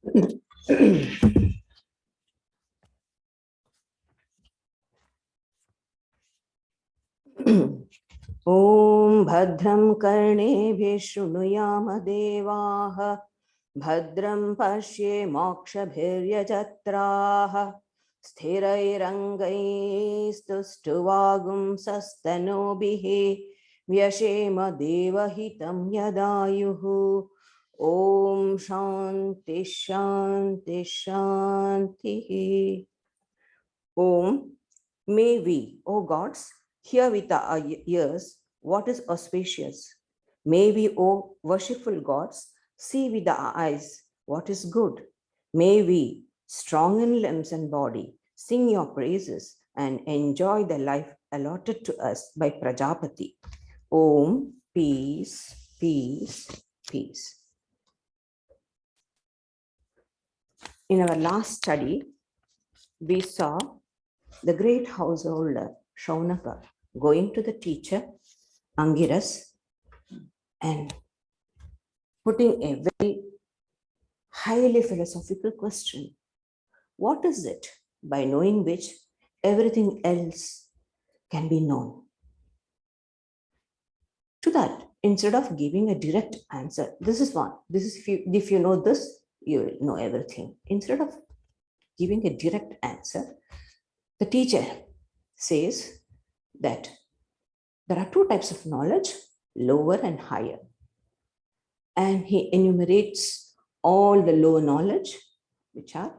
Om Bhadram Karneभिः शृणुयाम देवाः Bhadram Pashye Mokshabhiryajatraः Sthirairangaiस्तुष्टुवागुं Sastanobhiः Vyashema Devahitam Yadayuः Om Shanti Shanti Shanti. Om, may we, O gods, hear with our ears what is auspicious. May we, O worshipful gods, see with our eyes what is good. May we, strong in limbs and body, sing your praises and enjoy the life allotted to us by Prajapati. Om, peace, peace, peace. In our last study, we saw the great householder Shaunaka going to the teacher Angiras and putting a very highly philosophical question. What is it by knowing which everything else can be known? To that, instead of giving a direct answer, this is one. This is if you know this, you will know everything. Instead of giving a direct answer, the teacher says that there are two types of knowledge, lower and higher. And he enumerates all the lower knowledge, which are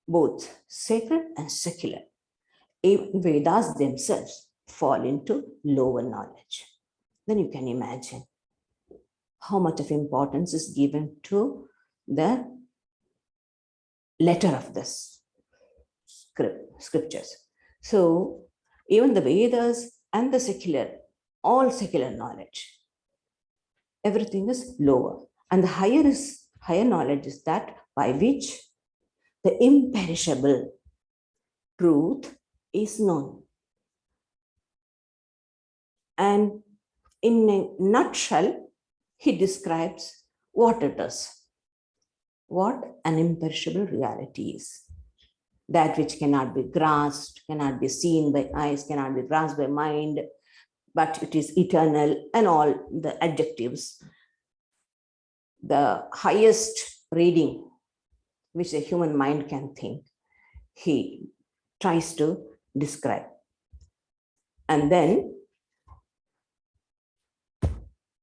both sacred and secular. Even Vedas themselves fall into lower knowledge. Then you can imagine how much of importance is given to the letter of this scriptures. So even the Vedas and the secular, all secular knowledge, everything is lower. And the higher knowledge is that by which the imperishable truth is known. And in a nutshell, he describes what it is, what an imperishable reality is. That which cannot be grasped, cannot be seen by eyes, cannot be grasped by mind, but it is eternal, and all the adjectives. The highest reading which the human mind can think, he tries to describe. And then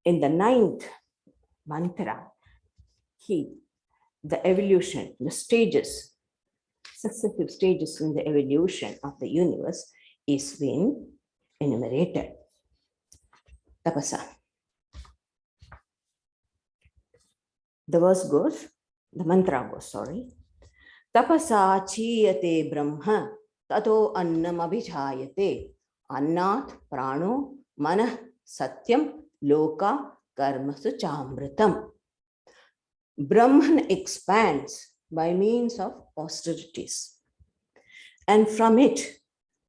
in the 9th mantra, the evolution, the stages, successive stages in the evolution of the universe is being enumerated. Tapasa. The verse goes, the mantra goes, sorry. Tapasa chiyate brahma tato annam abhijayate annat prano manah satyam loka karmasu chamritam. Brahman expands by means of austerities, and from it,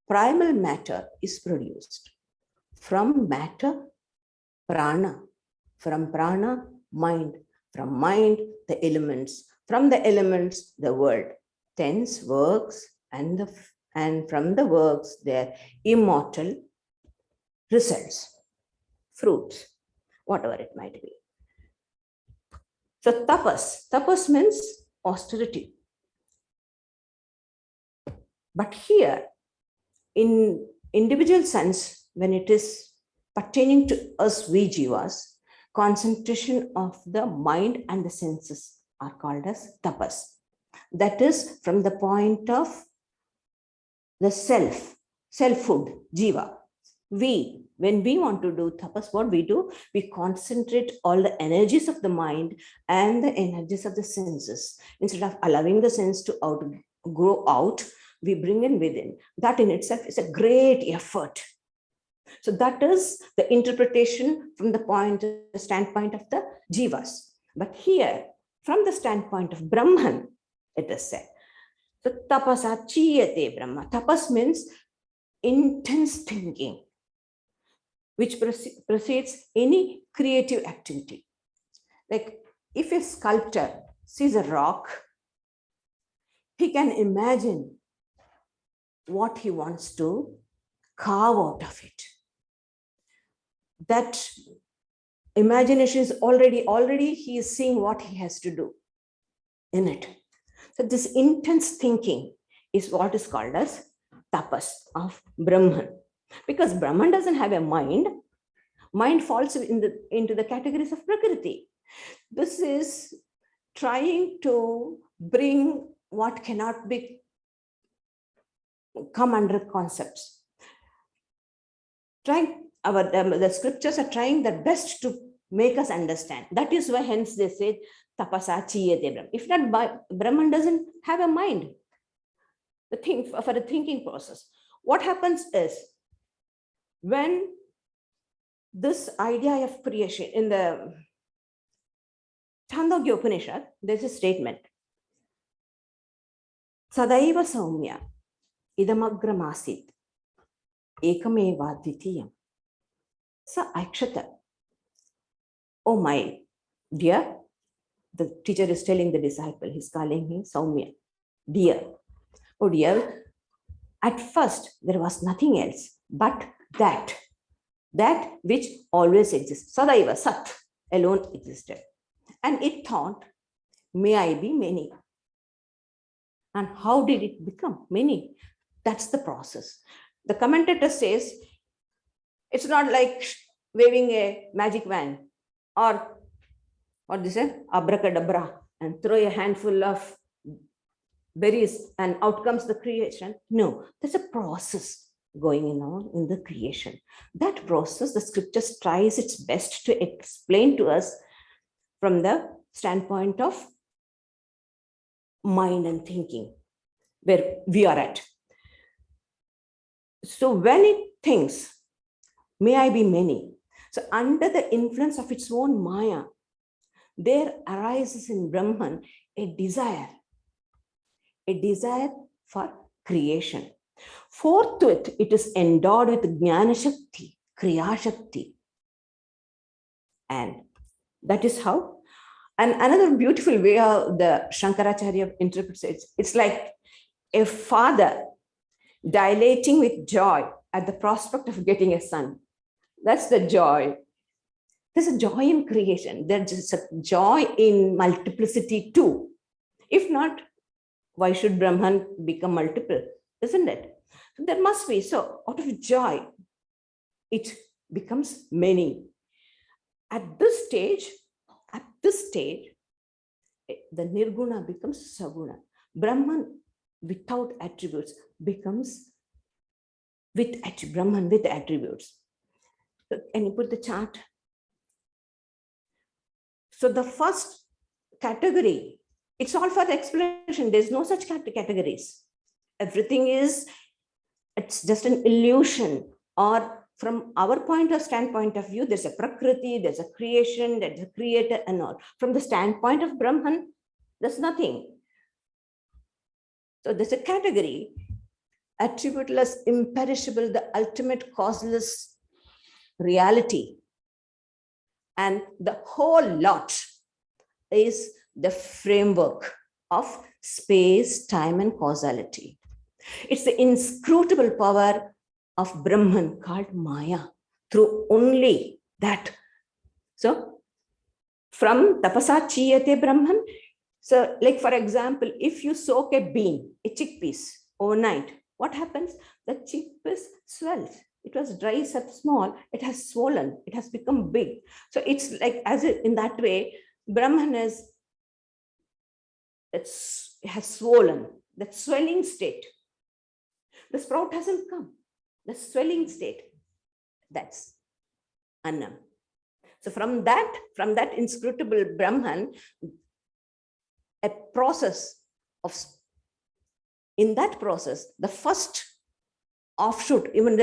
primal matter is produced. From matter, prana. From prana, mind. From mind, the elements. From the elements, the world. Thence works, and from the works, their immortal results, fruits, whatever it might be. So tapas means austerity. But here, in individual sense, when it is pertaining to us, we jivas, concentration of the mind and the senses are called as tapas. That is from the point of the selfhood, jiva. When we want to do tapas, what we do? We concentrate all the energies of the mind and the energies of the senses. Instead of allowing the sense to grow out, we bring in within. That in itself is a great effort. So that is the interpretation from the standpoint of the jivas. But here, from the standpoint of Brahman, it is said. So tapasa chiyate brahma. Tapas means intense thinking, which precedes any creative activity. Like if a sculptor sees a rock, he can imagine what he wants to carve out of it. That imagination is already he is seeing what he has to do in it. So this intense thinking is what is called as tapas of Brahman. Because Brahman doesn't have a mind. Mind falls into the categories of Prakriti. This is trying to bring what cannot be come under concepts. The scriptures are trying their best to make us understand. That is why hence they say tapasa chiyate Brahman. If not, Brahman doesn't have a mind. For the thinking process. What happens is when this idea of creation in the Chandogya Upanishad, there's a statement. Sadaiva Saumya idamagramasit ekameva dvitiyam sa akshata. Oh my dear, the teacher is telling the disciple, he's calling him Saumya, dear. Oh dear, at first there was nothing else but that which always exists. Sadaiva, Sat alone existed. And it thought, may I be many. And how did it become many? That's the process. The commentator says, it's not like waving a magic wand or what they say, abracadabra, and throw a handful of berries and out comes the creation. No, there's a process going on in the creation. That process, the scriptures tries its best to explain to us from the standpoint of mind and thinking, where we are at. So when it thinks, may I be many. So under the influence of its own Maya, there arises in Brahman a desire for creation. Forthwith, it is endowed with Jnana Shakti, Kriya Shakti. And that is how. And another beautiful way how the Shankaracharya interprets it, it's like a father dilating with joy at the prospect of getting a son. That's the joy. There's a joy in creation. There's a joy in multiplicity too. If not, why should Brahman become multiple? Isn't it? There must be. So out of joy, it becomes many. At this stage, the Nirguna becomes Saguna. Brahman without attributes becomes Brahman with attributes. So can you put the chart? So the first category, it's all for the explanation. There's no such categories. Everything it's just an illusion. Or from our standpoint of view, there's a Prakriti, there's a creation, there's a creator and all. From the standpoint of Brahman, there's nothing. So there's a category, attributeless, imperishable, the ultimate causeless reality. And the whole lot is the framework of space, time, and causality. It's the inscrutable power of Brahman called Maya, through only that. So, from Tapasa Chiyate Brahman, so like for example, if you soak a bean, a chickpeas overnight, what happens? The chickpeas swells. It was dry, small, it has swollen, it has become big. So it's like in that way, Brahman has swollen, that swelling state. The sprout hasn't come. The swelling state, that's Annam. So from that inscrutable Brahman, a process in that process, the first offshoot, even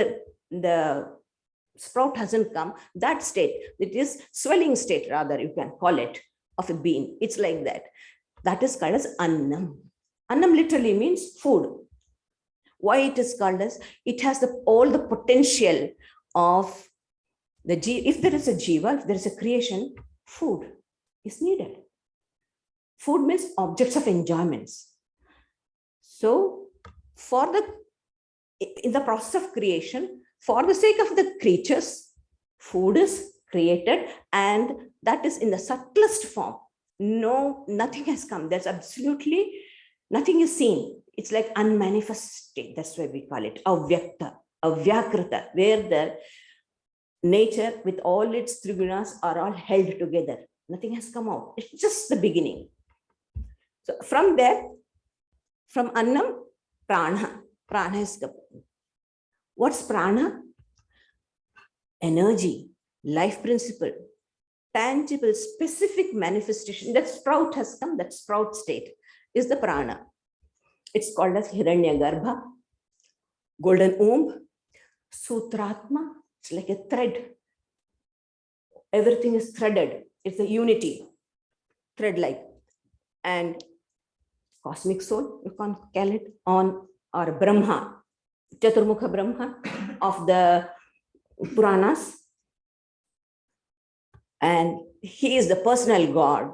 the sprout hasn't come, that state, it is swelling state rather, you can call it, of a bean. It's like that. That is called as Annam. Annam literally means food. Why it is called as? It has all the potential of the if there is a jiva, if there is a creation, food is needed. Food means objects of enjoyments. So in the process of creation, for the sake of the creatures, food is created, and that is in the subtlest form. No, nothing has come. There's absolutely nothing is seen. It's like unmanifested. That's why we call it avyakta, avyakrita, where the nature with all its trigunas are all held together. Nothing has come out. It's just the beginning. So from there, from annam, prana. Prana is the, what's prana? Energy, life principle, tangible, specific manifestation. That sprout has come, that sprout state is the prana. It's called as Hiranyagarbha, golden womb, Sutratma. It's like a thread. Everything is threaded. It's a unity, thread-like. And cosmic soul, you can call it, on, or Brahma, Chaturmukha Brahma of the Puranas. And he is the personal God.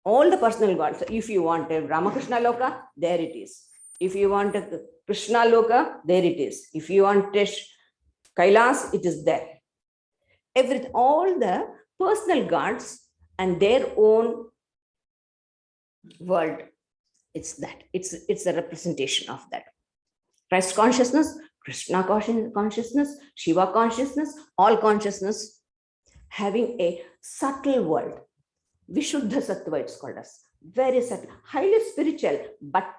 All the personal gods. So if you want a Ramakrishna Loka, there it is. If you want a Krishna Loka, there it is. If you want a Kailas, it is there. All the personal gods and their own world. It's that. It's a representation of that. Christ consciousness, Krishna consciousness, Shiva consciousness, all consciousness having a subtle world. Vishuddha Sattva, it's called as. Very subtle, highly spiritual, but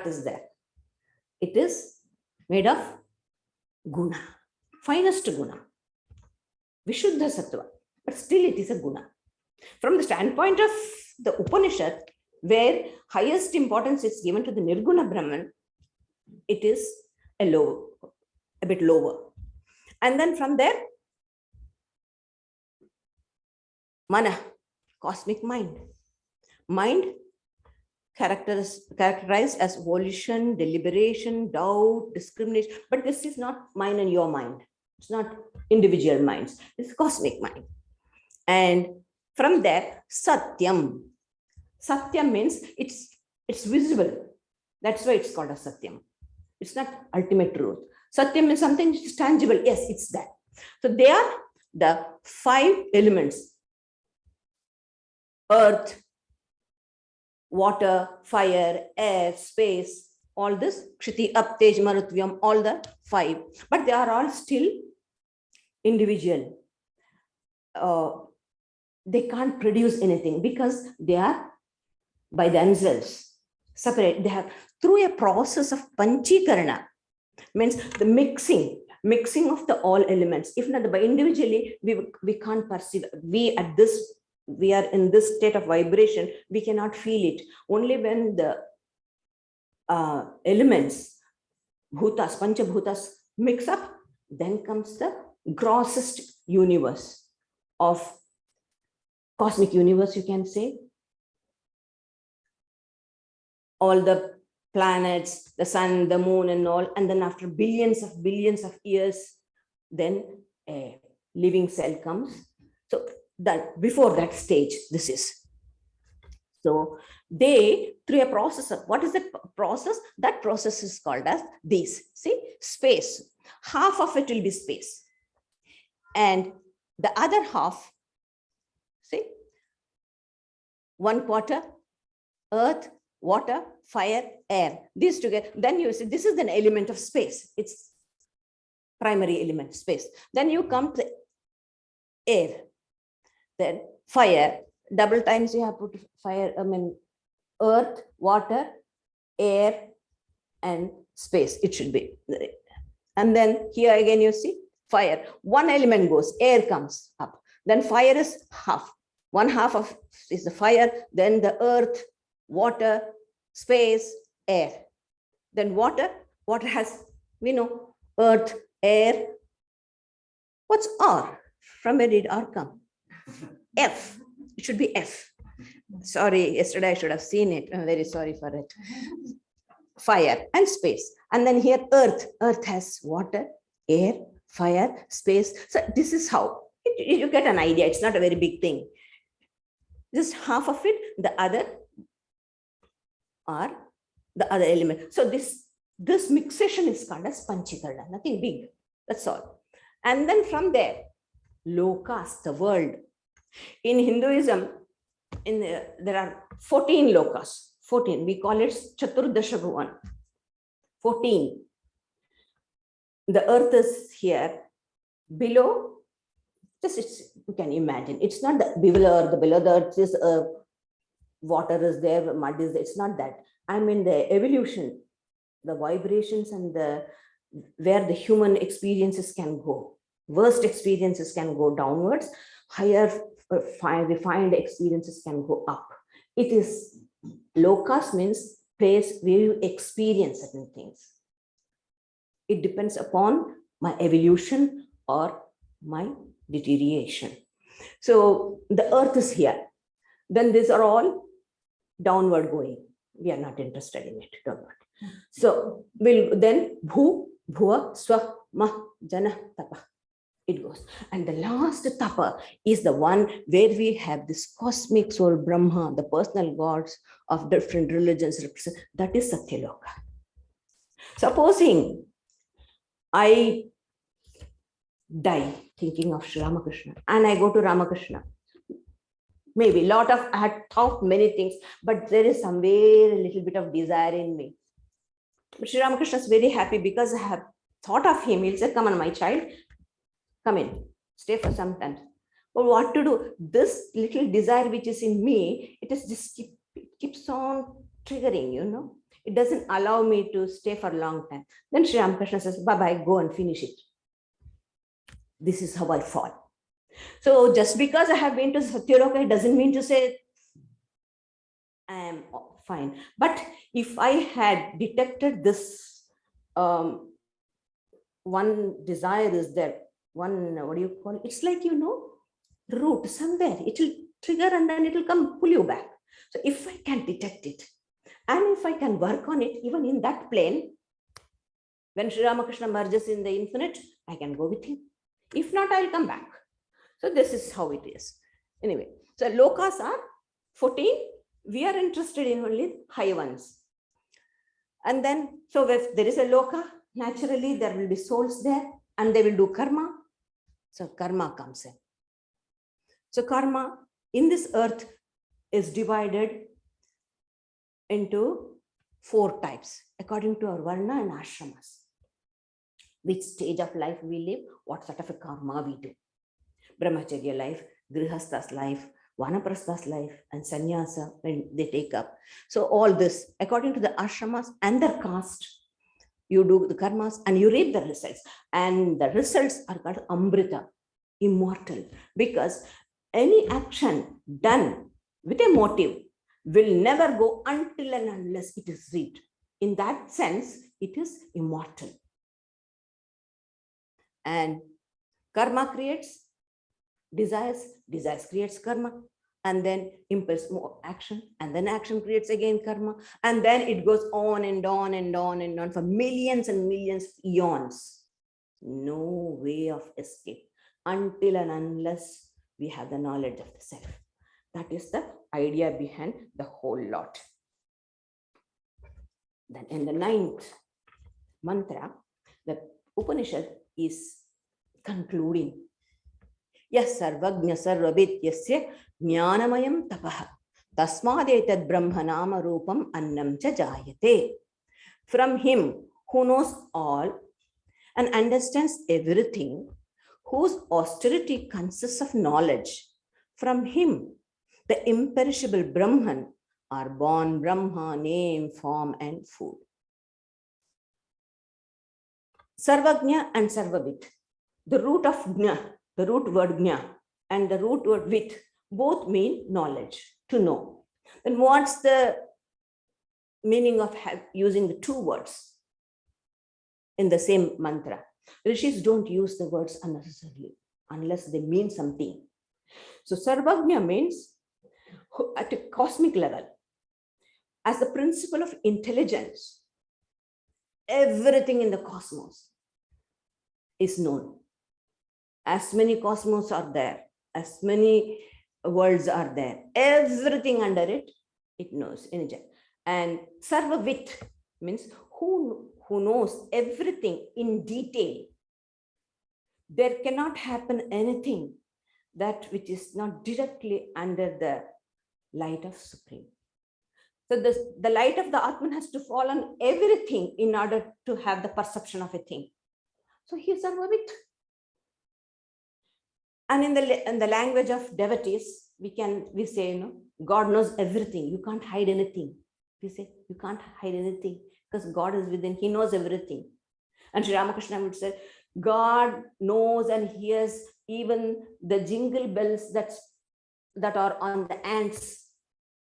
is there. It is made of guna, finest guna. Vishuddha Sattva, but still it is a guna. From the standpoint of the Upanishad, where highest importance is given to the Nirguna Brahman, it is a bit lower. And then from there, Mana, cosmic mind. Mind characterized as volition, deliberation, doubt, discrimination. But this is not mine and your mind. It's not individual minds. It's cosmic mind. And from there, Satyam. Satyam means it's visible. That's why it's called a Satyam. It's not ultimate truth. Satyam means something which is tangible. Yes, it's that. So they are the 5 elements: earth, water, fire, air, space, all this, Kshiti, Up, Tej, Marutvyam, all the 5. But they are all still individual. They can't produce anything because they are by themselves separate. They have, through a process of Panchikarda, means the mixing of the all elements. If not by individually, we can't perceive. We are in this state of vibration, we cannot feel it. Only when the elements, bhutas, panchabhutas mix up, then comes the grossest universe of cosmic universe, you can say. All the planets, the sun, the moon and all. And then after billions of years, then a living cell comes. So that before that stage, this is. So they, through a process of, what is that process? That process is called as these. See, space. Half of it will be space. And the other half, see, 1/4, earth, water, fire, air. These together, then you see, this is an element of space. It's primary element, space. Then you come to air, then fire, double times you have put fire, earth, water, air, and space, it should be. And then here again you see fire. One element goes, air comes up. Then fire is half. 1/2 of is the fire, then the earth, water, space, air. Then water has, we know, earth, air. What's R? From where did R come? F. It should be F. Sorry, yesterday I should have seen it. I'm very sorry for it. Fire and space. And then here earth. Earth has water, air, fire, space. So this is how you get an idea. It's not a very big thing. Just half of it, the other are the other element. So this mixation is called as Panchikarda, nothing big. That's all. And then from there, lokas, the world. In Hinduism, there are 14 lokas. 14. We call it Chaturdasha Bhuvan. 14. The earth is here. Below, you can imagine. It's not the below the earth is water is there, mud is there. It's not that. I mean the evolution, the vibrations and where the human experiences can go. Worst experiences can go downwards. Higher refined experiences can go up. It is lokas means place where you experience certain things. It depends upon my evolution or my deterioration. So the earth is here. Then these are all downward going. We are not interested in it. Don't worry. So we'll then bhu, bhuva, swa, ma, jana, tapa. It goes. And the last tapa is the one where we have this cosmic soul Brahma, the personal gods of different religions represent. That is Satyaloka. Supposing I die thinking of Sri Ramakrishna and I go to Ramakrishna. Maybe I had thought many things, but there is somewhere a little bit of desire in me. But Sri Ramakrishna is very happy because I have thought of him. He'll say, come on, my child, come in, stay for some time. But what to do? This little desire which is in me, it is just keeps on triggering, you know. It doesn't allow me to stay for a long time. Then Sri Ramakrishna says, bye-bye, go and finish it. This is how I fall. So just because I have been to Satyaloka, it doesn't mean to say I am fine. But if I had detected this one desire is there, one, what do you call it? It's like, you know, root somewhere. It will trigger and then it will come pull you back. So if I can detect it, and if I can work on it, even in that plane, when Sri Ramakrishna merges in the infinite, I can go with him. If not, I'll come back. So this is how it is. Anyway, so lokas are 14. We are interested in only high ones. And then, so if there is a loka, naturally there will be souls there and they will do karma. So karma comes in. So karma in this earth is divided into 4 types according to our varna and ashramas. Which stage of life we live, what sort of a karma we do. Brahmacharya life, Grihastha's life, Vanaprastha's life, and Sannyasa when they take up. So all this, according to the ashramas and their caste, you do the karmas and you reap the results. And the results are called Amrita, immortal, because any action done with a motive will never go until and unless it is reaped. In that sense, it is immortal. And karma creates desires, desires creates karma, and then impulse more action, and then action creates again karma, and then it goes on and on and on and on for millions and millions of eons. No way of escape until and unless we have the knowledge of the self. That is the idea behind the whole lot. Then in the 9th mantra, the Upanishad is concluding. Yes, sarvagnya sarvabit yasya jnanamayam tapaha tasmadetad brahmanama rupam annam cha jayate. From him who knows all and understands everything, whose austerity consists of knowledge, from him the imperishable Brahman are born Brahma, name, form, and food. Sarvagnya and sarvabit. The root of gna, the root word gna, and the root word vit, both mean knowledge, to know. Then what's the meaning of using the 2 words in the same mantra? Rishis don't use the words unnecessarily unless they mean something. So sarvagnya means at a cosmic level, as the principle of intelligence, everything in the cosmos is known. As many cosmos are there, as many worlds are there. Everything under it, it knows. And Sarvavit means who knows everything in detail. There cannot happen anything that which is not directly under the light of Supreme. So the light of the Atman has to fall on everything in order to have the perception of a thing. So he is Sarvavit. And in the language of devotees, we say, God knows everything. You can't hide anything. We say, you can't hide anything because God is within. He knows everything. And Sri Ramakrishna would say, God knows and hears even the jingle bells that are on the ant's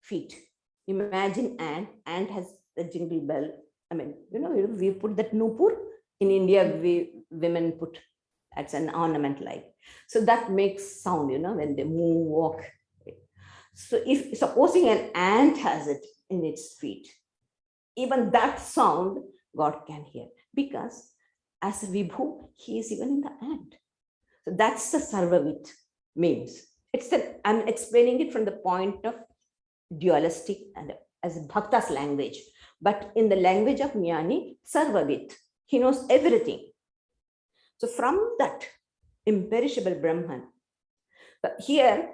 feet. Imagine ant has the jingle bell. I mean, we put that nupur. In India, women put, that's an ornament like. So that makes sound, when they move, walk. So if supposing an ant has it in its feet, even that sound God can hear, because as Vibhu, he is even in the ant. So that's the Sarvavit means. I'm explaining it from the point of dualistic and as Bhakta's language, but in the language of Jnani, Sarvavit, he knows everything. So from that imperishable Brahman, here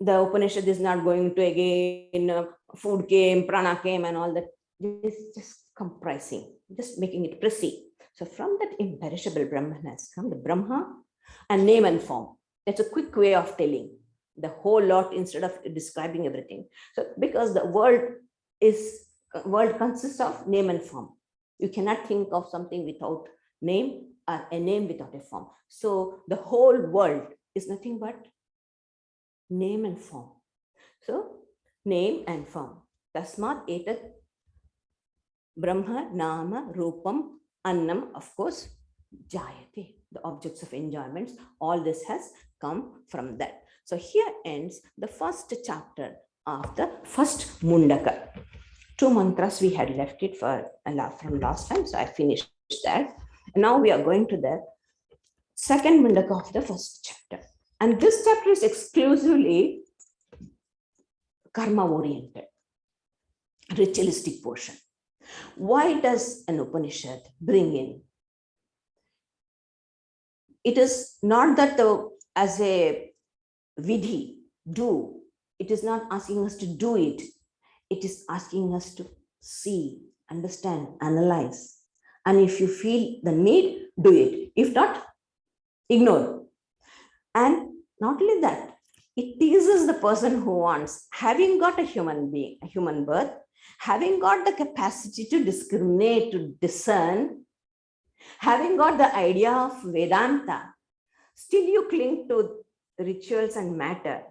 the Upanishad is not going to again food came, prana came, and all that. This is just comprising, just making it proceed. So from that imperishable Brahman has come the Brahma and name and form. That's a quick way of telling the whole lot instead of describing everything. So because the world consists of name and form. You cannot think of something without name or a name without a form. So the whole world is nothing but name and form. So name and form. Tasmat etat Brahma Nama Rupam Annam, of course, Jayate, the objects of enjoyments. All this has come from that. So here ends the first chapter of the first Mundaka. 2 mantras we had left it from last time, so I finished that. Now we are going to the second Mundaka of the first chapter. And this chapter is exclusively karma-oriented, ritualistic portion. Why does an Upanishad bring in? It is not that as a vidhi, do. It is not asking us to do it. It is asking us to see, understand, analyze. And if you feel the need, do it. If not, ignore. And not only that, it teases the person who wants, having got a human birth, having got the capacity to discriminate, to discern, having got the idea of Vedanta, still you cling to rituals and matter.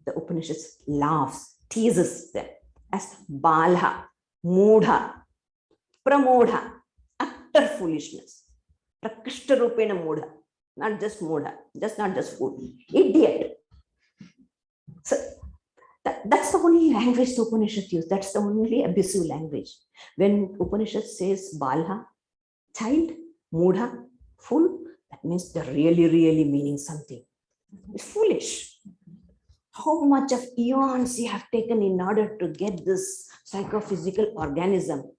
The Upanishads laughs, teases them as balha, mudha, pramodha, utter foolishness. Prakishta rupena mudha, not just mudha, not just food, idiot. So that's the only language the Upanishad use. That's the only abusive language. When Upanishad says balha, child, mudha, fool, that means they're really, really meaning something. It's foolish. How much of eons you have taken in order to get this psychophysical organism.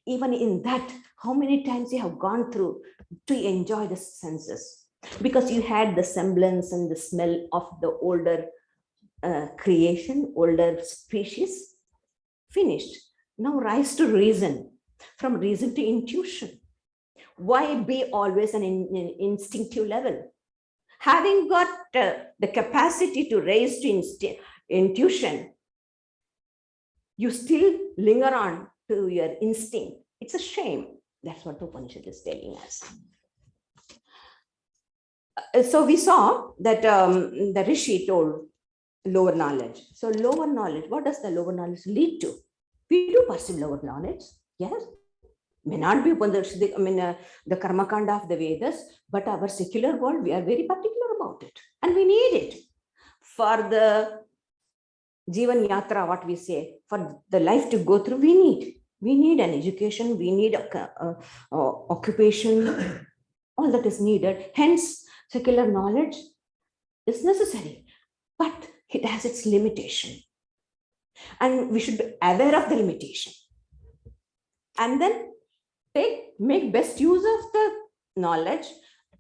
Even in that, how many times you have gone through to enjoy the senses? Because you had the semblance and the smell of the older creation, older species, finished. Now rise to reason, from reason to intuition. Why be always an instinctive level? Having got the capacity to raise to intuition, you still linger on to your instinct. It's a shame. That's what the Upanishad is telling us. So we saw that the Rishi told lower knowledge. So lower knowledge, what does the lower knowledge lead to? We do perceive lower knowledge, yes. May not be upon the Karma Kanda of the Vedas, but our secular world, we are very particular about it. And we need it for the Jivan Yatra, what we say, for the life to go through, we need an education, we need occupation, all that is needed. Hence, secular knowledge is necessary. But it has its limitation. And we should be aware of the limitation. And then make best use of the knowledge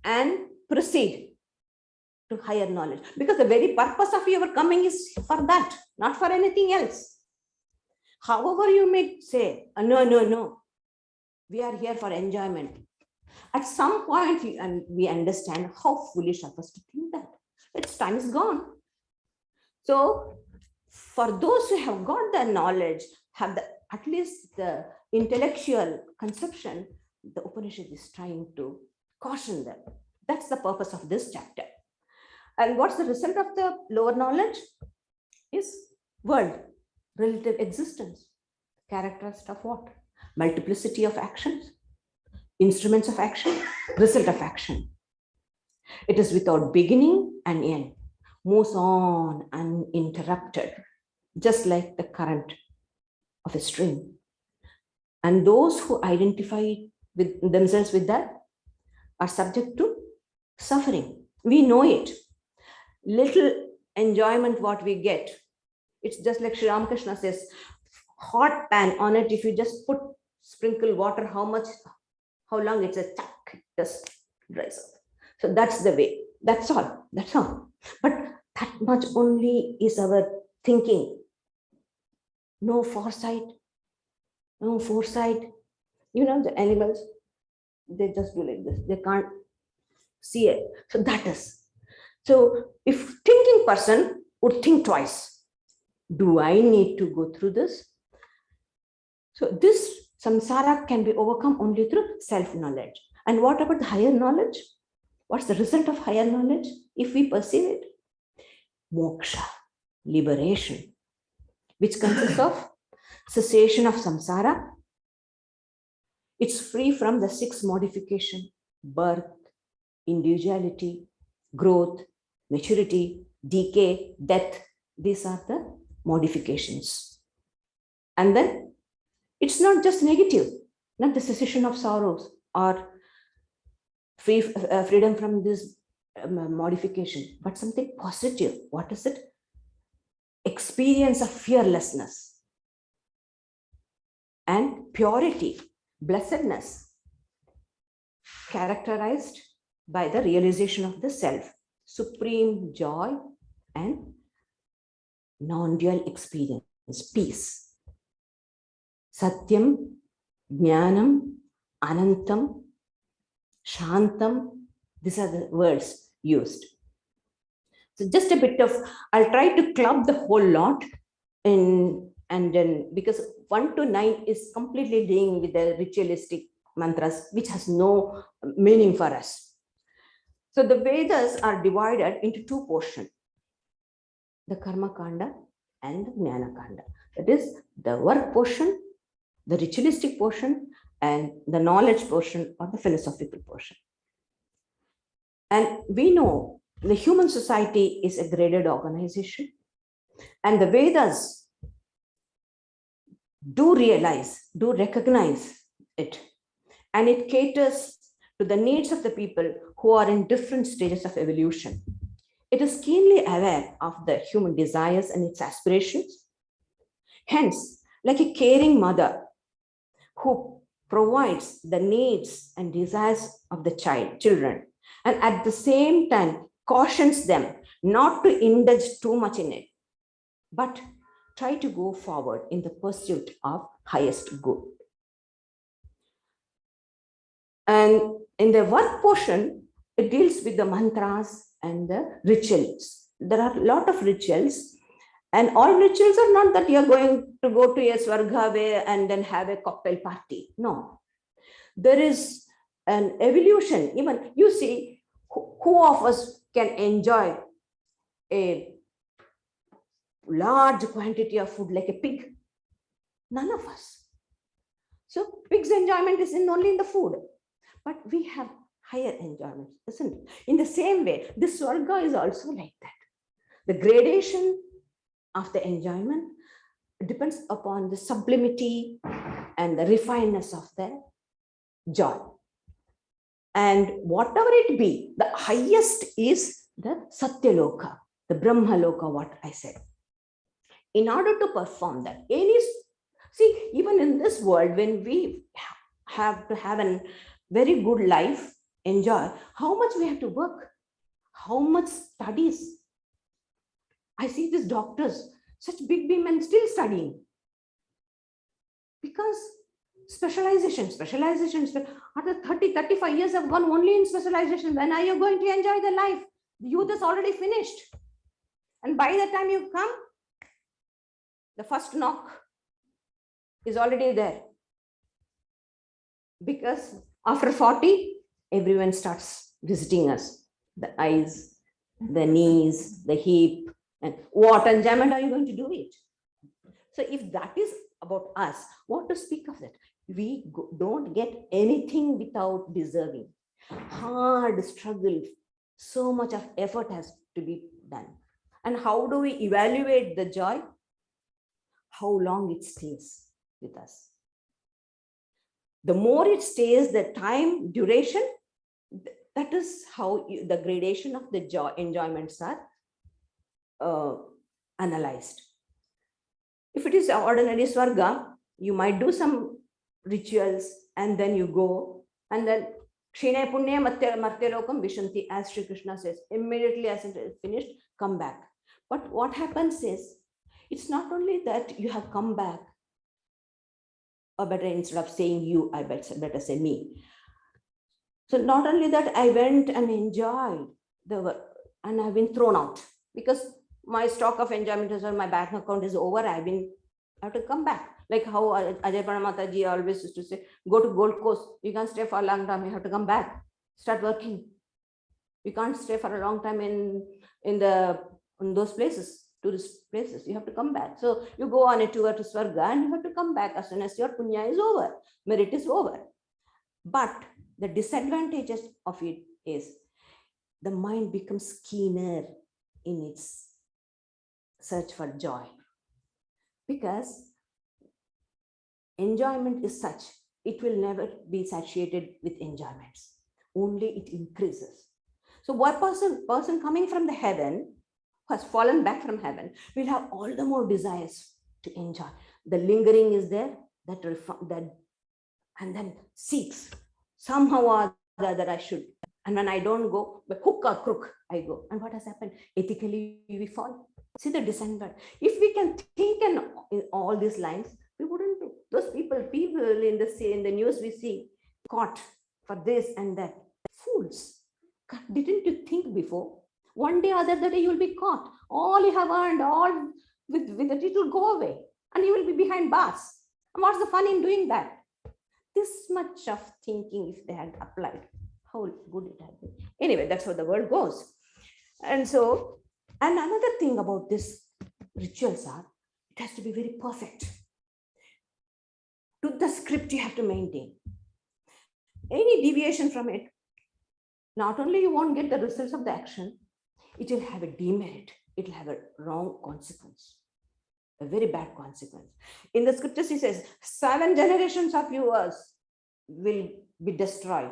and proceed to higher knowledge. Because the very purpose of your coming is for that, not for anything else. However, you may say, no, we are here for enjoyment. At some point, we understand how foolish of us to think that. Its time is gone. So, for those who have got the knowledge, have at least the intellectual conception, the Upanishad is trying to caution them. That's the purpose of this chapter. And what's the result of the lower knowledge? Is world, relative existence, characterized of what? Multiplicity of actions, instruments of action, result of action. It is without beginning and end, moves on uninterrupted, just like the current of a stream. And those who identify with themselves with that are subject to suffering. We know it. Little enjoyment what we get. It's just like Sri Ramakrishna says, hot pan on it, if you just sprinkle water, how long it's a chuck, just dries up. So that's the way. That's all. But that much only is our thinking. No foresight. The animals, they just do like this. They can't see it. So that is. So if thinking person would think twice, do I need to go through this? So this samsara can be overcome only through self-knowledge. And what about the higher knowledge? What's the result of higher knowledge if we perceive it? Moksha, liberation, which consists of cessation of samsara. It's free from the 6 modifications: birth, individuality, growth, maturity, decay, death. These are the modifications. And then it's not just negative, not the cessation of sorrows or freedom from this modification, but something positive. What is it? Experience of fearlessness and purity, blessedness, characterized by the realization of the self, supreme joy and non-dual experience, peace. Satyam, Jnanam, Anantam, Shantam, these are the words used. So just a bit of, I'll try to club the whole lot in, and then because 1 to 9 is completely dealing with the ritualistic mantras, which has no meaning for us. So the Vedas are divided into 2 portions, the Karma Kanda and the Jnana Kanda. That is the work portion, the ritualistic portion, and the knowledge portion or the philosophical portion. And we know the human society is a graded organization, and the Vedas do recognize it, and it caters to the needs of the people who are in different stages of evolution. It is keenly aware of the human desires and its aspirations. Hence, like a caring mother who provides the needs and desires of the children, and at the same time cautions them not to indulge too much in it, but try to go forward in the pursuit of highest good. And in the work portion, it deals with the mantras and the rituals. There are a lot of rituals, and all rituals are not that you're going to go to a Swarga way and then have a cocktail party. No. There is an evolution. Even you see, who of us can enjoy a large quantity of food like a pig? None of us. So pig's enjoyment is only in the food. But we have higher enjoyment, isn't it? In the same way, this Swarga is also like that. The gradation of the enjoyment depends upon the sublimity and the refinedness of the joy. And whatever it be, the highest is the Satyaloka, the Brahma Loka, what I said. In order to perform that, see, even in this world, when we have to have a very good life, enjoy, how much we have to work, how much studies. I see these doctors, such big men still studying. Because specialization, after 30, 35 years have gone only in specialization. When are you going to enjoy the life? The youth is already finished. And by the time you come, the first knock is already there. Because after 40, everyone starts visiting us. The eyes, the knees, the hip, and what enjoyment are you going to do it? So if that is about us, what to speak of that? We don't get anything without deserving. Hard struggle, so much of effort has to be done. And how do we evaluate the joy? How long it stays with us. The more it stays, the time, duration, that is how the gradation of the joy, enjoyments are analyzed. If it is ordinary Swarga, you might do some rituals and then you go, and then Kshine Punya Marte Lokam Vishanti, as Sri Krishna says, immediately as it is finished, come back. But what happens is, it's not only that you have come back, or better, instead of saying you, I better say me. So not only that, I went and enjoyed the work, and I've been thrown out because my stock of enjoyment is, or my bank account is over. I have to come back. Like how Ajay Pranamataji always used to say, go to Gold Coast, you can't stay for a long time, you have to come back, start working. You can't stay for a long time in those places, tourist places. You have to come back. So you go on a tour to Swarga and you have to come back as soon as your punya is over, merit is over. But the disadvantages of it is the mind becomes keener in its search for joy, because enjoyment is such, it will never be satiated with enjoyments, only it increases. So what person coming from the heaven, who has fallen back from heaven, will have all the more desires to enjoy. The lingering is there, that and then seeks somehow or the other I should. And when I don't go, but hook or crook, I go. And what has happened? Ethically, we fall. See the disadvantage. If we can think in all these lines, we wouldn't do. Those people in the news we see, caught for this and that. Fools. Didn't you think before? One day or other day you will be caught. All you have earned, all with it, it will go away. And you will be behind bars. And what's the fun in doing that? This much of thinking, if they had applied, how good it had been. Anyway, that's how the world goes. And so, and another thing about this rituals are, it has to be very perfect. To the script you have to maintain. Any deviation from it, not only you won't get the results of the action, it will have a demerit. It will have a wrong consequence, a very bad consequence. In the scriptures, he says, 7 generations of yours will be destroyed.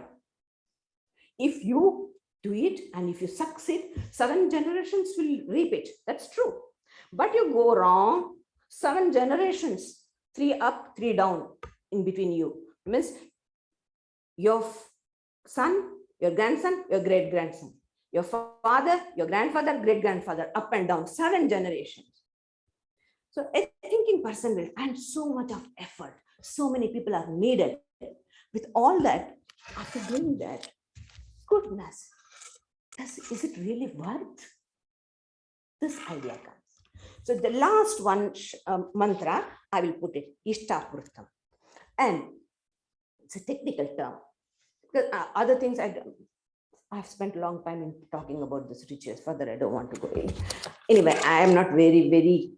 If you do it and if you succeed, 7 generations will reap it. That's true. But you go wrong, 7 generations, 3 up, 3 down in between you. It means your son, your grandson, your great-grandson, your father, your grandfather, great-grandfather, up and down, 7 generations. So a thinking person will, and so much of effort, so many people are needed. With all that, after doing that, goodness, is it really worth? This idea comes. So the last one mantra, I will put it, Ishtapurtam. And it's a technical term. Because other things I've spent a long time in talking about this rituals. Further, I don't want to go in. Anyway, I am not very, very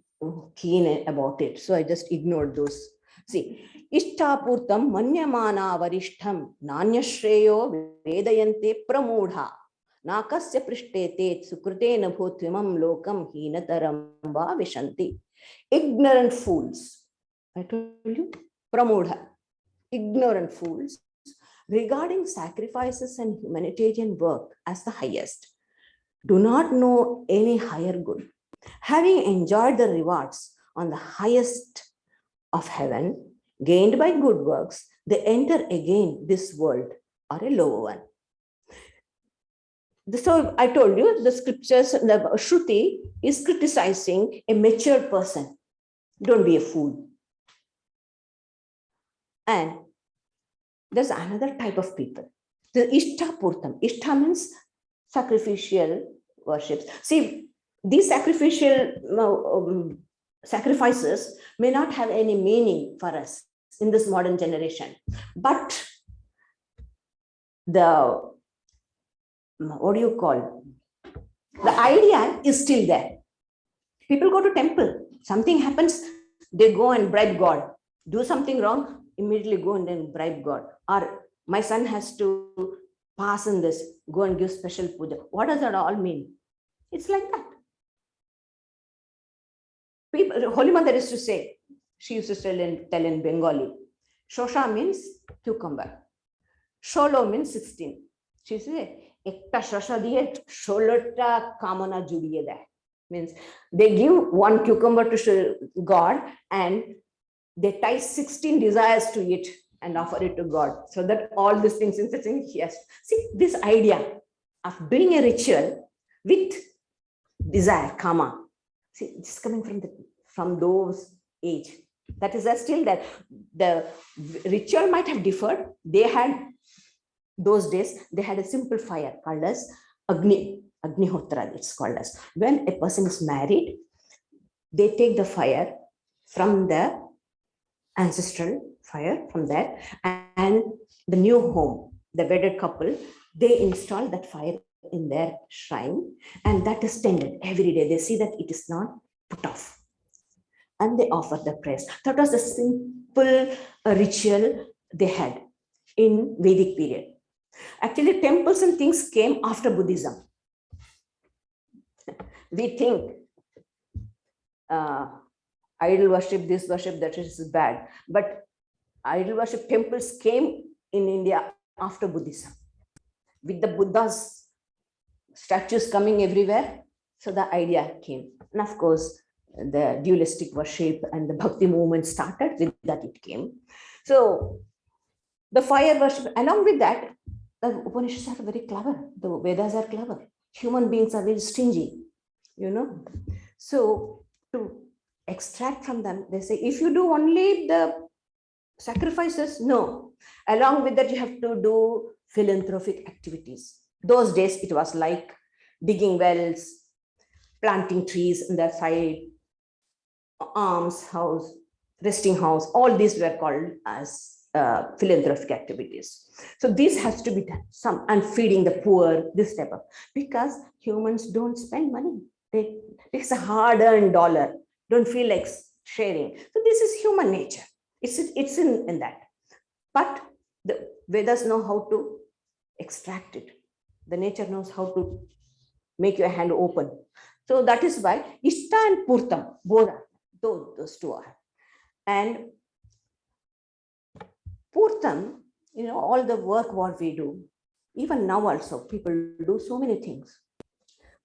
keen about it. So I just ignored those. See, Ishtapurtam manyamana varishtham nanyashreyo vedayante pramudha nakasya prishtete sukrutena bhutvimam lokam hinataram va vishanti. Ignorant fools. I told you, pramudha. Ignorant fools regarding sacrifices and humanitarian work as the highest, do not know any higher good. Having enjoyed the rewards on the highest of heaven, gained by good works, they enter again this world or a lower one. So I told you the scriptures, the Shruti is criticizing a mature person. Don't be a fool. And there's another type of people, the Ishta Purtam. Ishta means sacrificial worships. See, these sacrificial sacrifices may not have any meaning for us in this modern generation, but the, what do you call, the idea is still there. People go to temple, something happens, they go and bribe God. Do something wrong, immediately go and then bribe God. Or my son has to pass in this, go and give special puja. What does that all mean? It's like that. People, Holy Mother used to say, she used to tell in Bengali, Shosha means cucumber. Sholo means 16. She said, Ekta shosha diye sholota kamana judiye deয়. Means they give one cucumber to God and they tie 16 desires to it and offer it to God. So that all these things, yes. See, this idea of doing a ritual with desire, kama. See, it's coming from those age. That is still that. The ritual might have differed. They had, those days, they had a simple fire called as Agnihotra, it's called as. When a person is married, they take the fire from the ancestral fire from there, and the new home, the wedded couple, they install that fire in their shrine, and that is tended every day. They see that it is not put off, and they offer the prayers. That was the simple ritual they had in Vedic period. Actually, temples and things came after Buddhism. We think idol worship, this worship, that is bad. But idol worship temples came in India after Buddhism. With the Buddha's statues coming everywhere, so the idea came. And of course, the dualistic worship and the bhakti movement started, with that it came. So the fire worship, along with that, the Upanishads are very clever. The Vedas are clever. Human beings are very stingy, you know. So to extract from them, they say, if you do only the sacrifices, no. Along with that, you have to do philanthropic activities. Those days, it was like digging wells, planting trees in their side, alms house, resting house. All these were called as philanthropic activities. So this has to be done. Some, and feeding the poor, this type of, because humans don't spend money. It's a hard-earned dollar. Don't feel like sharing. So this is human nature. It's in that. But the Vedas know how to extract it. The nature knows how to make your hand open. So that is why Ishta and Purtam, both are, those two are. And Purtam, you know, all the work what we do, even now also, people do so many things.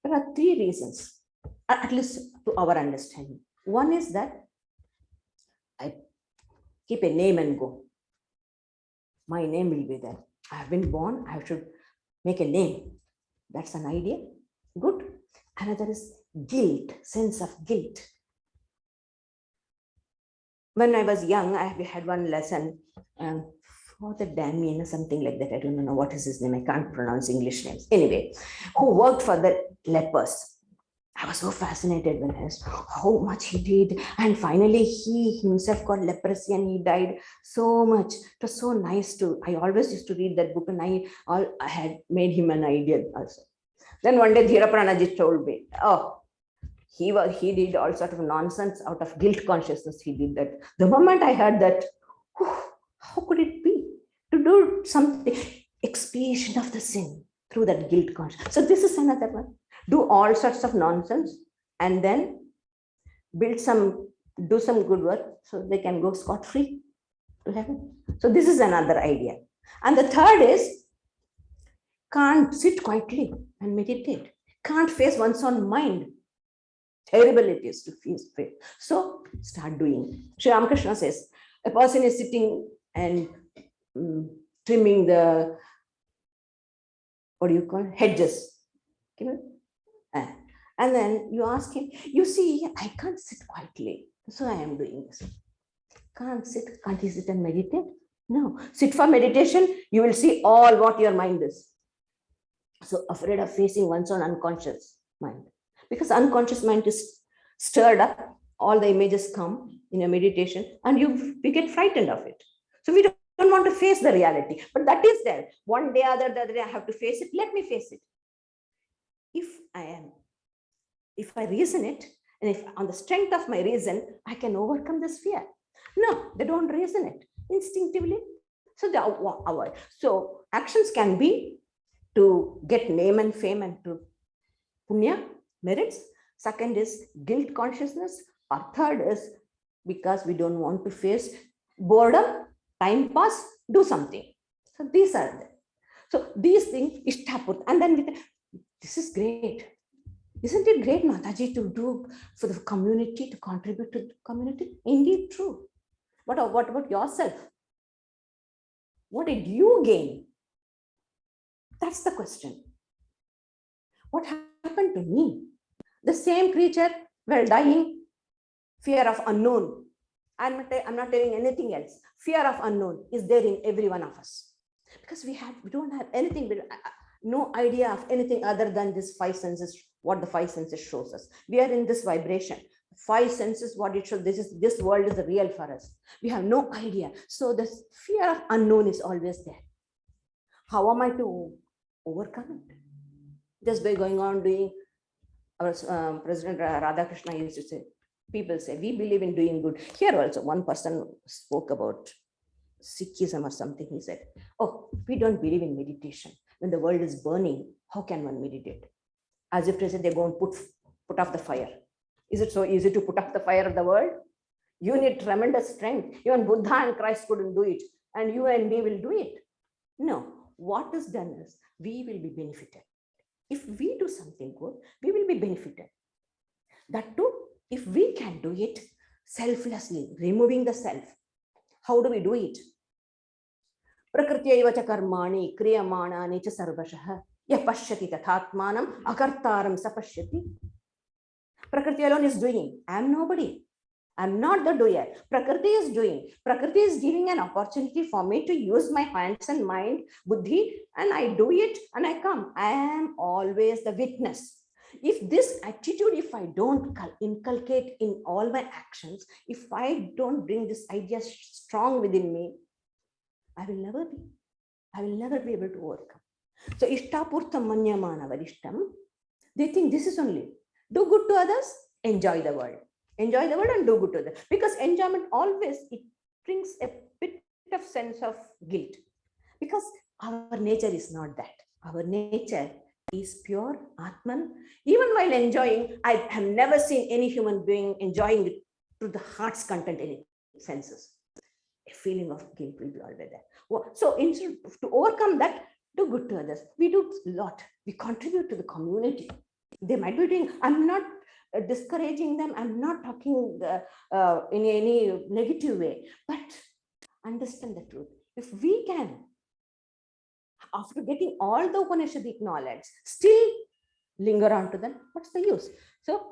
There are three reasons, at least to our understanding. One is that I keep a name and go. My name will be there. I have been born, I should make a name. That's an idea. Good. Another is guilt, sense of guilt. When I was young, I had one lesson, Father Damien or something like that. I don't know what is his name. I can't pronounce English names. Anyway, who worked for the lepers. I was so fascinated when I was how much he did. And finally, he himself got leprosy and he died so much. It was so nice to, I always used to read that book, and I had made him an ideal also. Then one day, Dhiraprana ji told me, oh, he did all sort of nonsense out of guilt consciousness. He did that. The moment I heard that, how could it be to do something, expiation of the sin through that guilt consciousness? So this is another one. Do all sorts of nonsense and then do some good work so they can go scot-free to heaven. So this is another idea. And the third is, can't sit quietly and meditate. can't face one's own mind. Terrible it is to face. So start doing. Sri Ramakrishna says, a person is sitting and trimming the, what do you call it? Hedges. And then you ask him, you see, I can't sit quietly. So I am doing this. Can't sit, can't you sit and meditate? No, sit for meditation, you will see all what your mind is. So afraid of facing one's own unconscious mind. Because unconscious mind is stirred up, all the images come in a meditation and we get frightened of it. So we don't want to face the reality, but that is there. One day or the other day I have to face it, let me face it. If I reason it, and if on the strength of my reason, I can overcome this fear. No, they don't reason it instinctively. So they avoid. So actions can be to get name and fame and to punya, merits. Second is guilt consciousness. Or third is because we don't want to face boredom, time pass, do something. So these are them. So these things, ishtaput. And then this is great. Isn't it great, Mataji, to do for the community, to contribute to the community? Indeed true. What about yourself? What did you gain? That's the question. What happened to me? The same creature, well, dying, fear of unknown. I'm not telling anything else. Fear of unknown is there in every one of us. Because we don't have anything, no idea of anything other than this five senses, what the five senses shows us. We are in this vibration. Five senses, what it shows, this world is real for us. We have no idea. So this fear of unknown is always there. How am I to overcome it? Just by going on doing, our President Radhakrishna used to say, people say, we believe in doing good. Here also, one person spoke about Sikhism or something. He said, oh, we don't believe in meditation. When the world is burning, how can one meditate? As if to say they're going to put off the fire. Is it so easy to put up the fire of the world? You need tremendous strength. Even Buddha and Christ couldn't do it. And you and me will do it. No, what is done is we will be benefited. If we do something good, we will be benefited. That too, if we can do it selflessly, removing the self. How do we do it? Prakriti karmani kriyamanani cha sarvashah yapashyati tathatmanam akartaram sapashyati. Prakriti alone is doing. I am nobody. I am not the doer. Prakriti is doing. Prakriti is giving an opportunity for me to use my hands and mind, buddhi, and I do it and I come. I am always the witness. If this attitude, if I don't inculcate in all my actions, if I don't bring this idea strong within me, I will never be able to overcome. So ishtapurtam manyamana varishtam, they think this is only do good to others, enjoy the world. Enjoy the world and do good to others. Because enjoyment always, it brings a bit of sense of guilt. Because our nature is not that. Our nature is pure Atman. Even while enjoying, I have never seen any human being enjoying it to the heart's content in its senses. A feeling of guilt will be always there. So instead to overcome that, do good to others. We do a lot. We contribute to the community. They might be doing, I'm not discouraging them. I'm not talking in any negative way, but understand the truth. If we can, after getting all the Upanishadic knowledge, still linger on to them, what's the use? So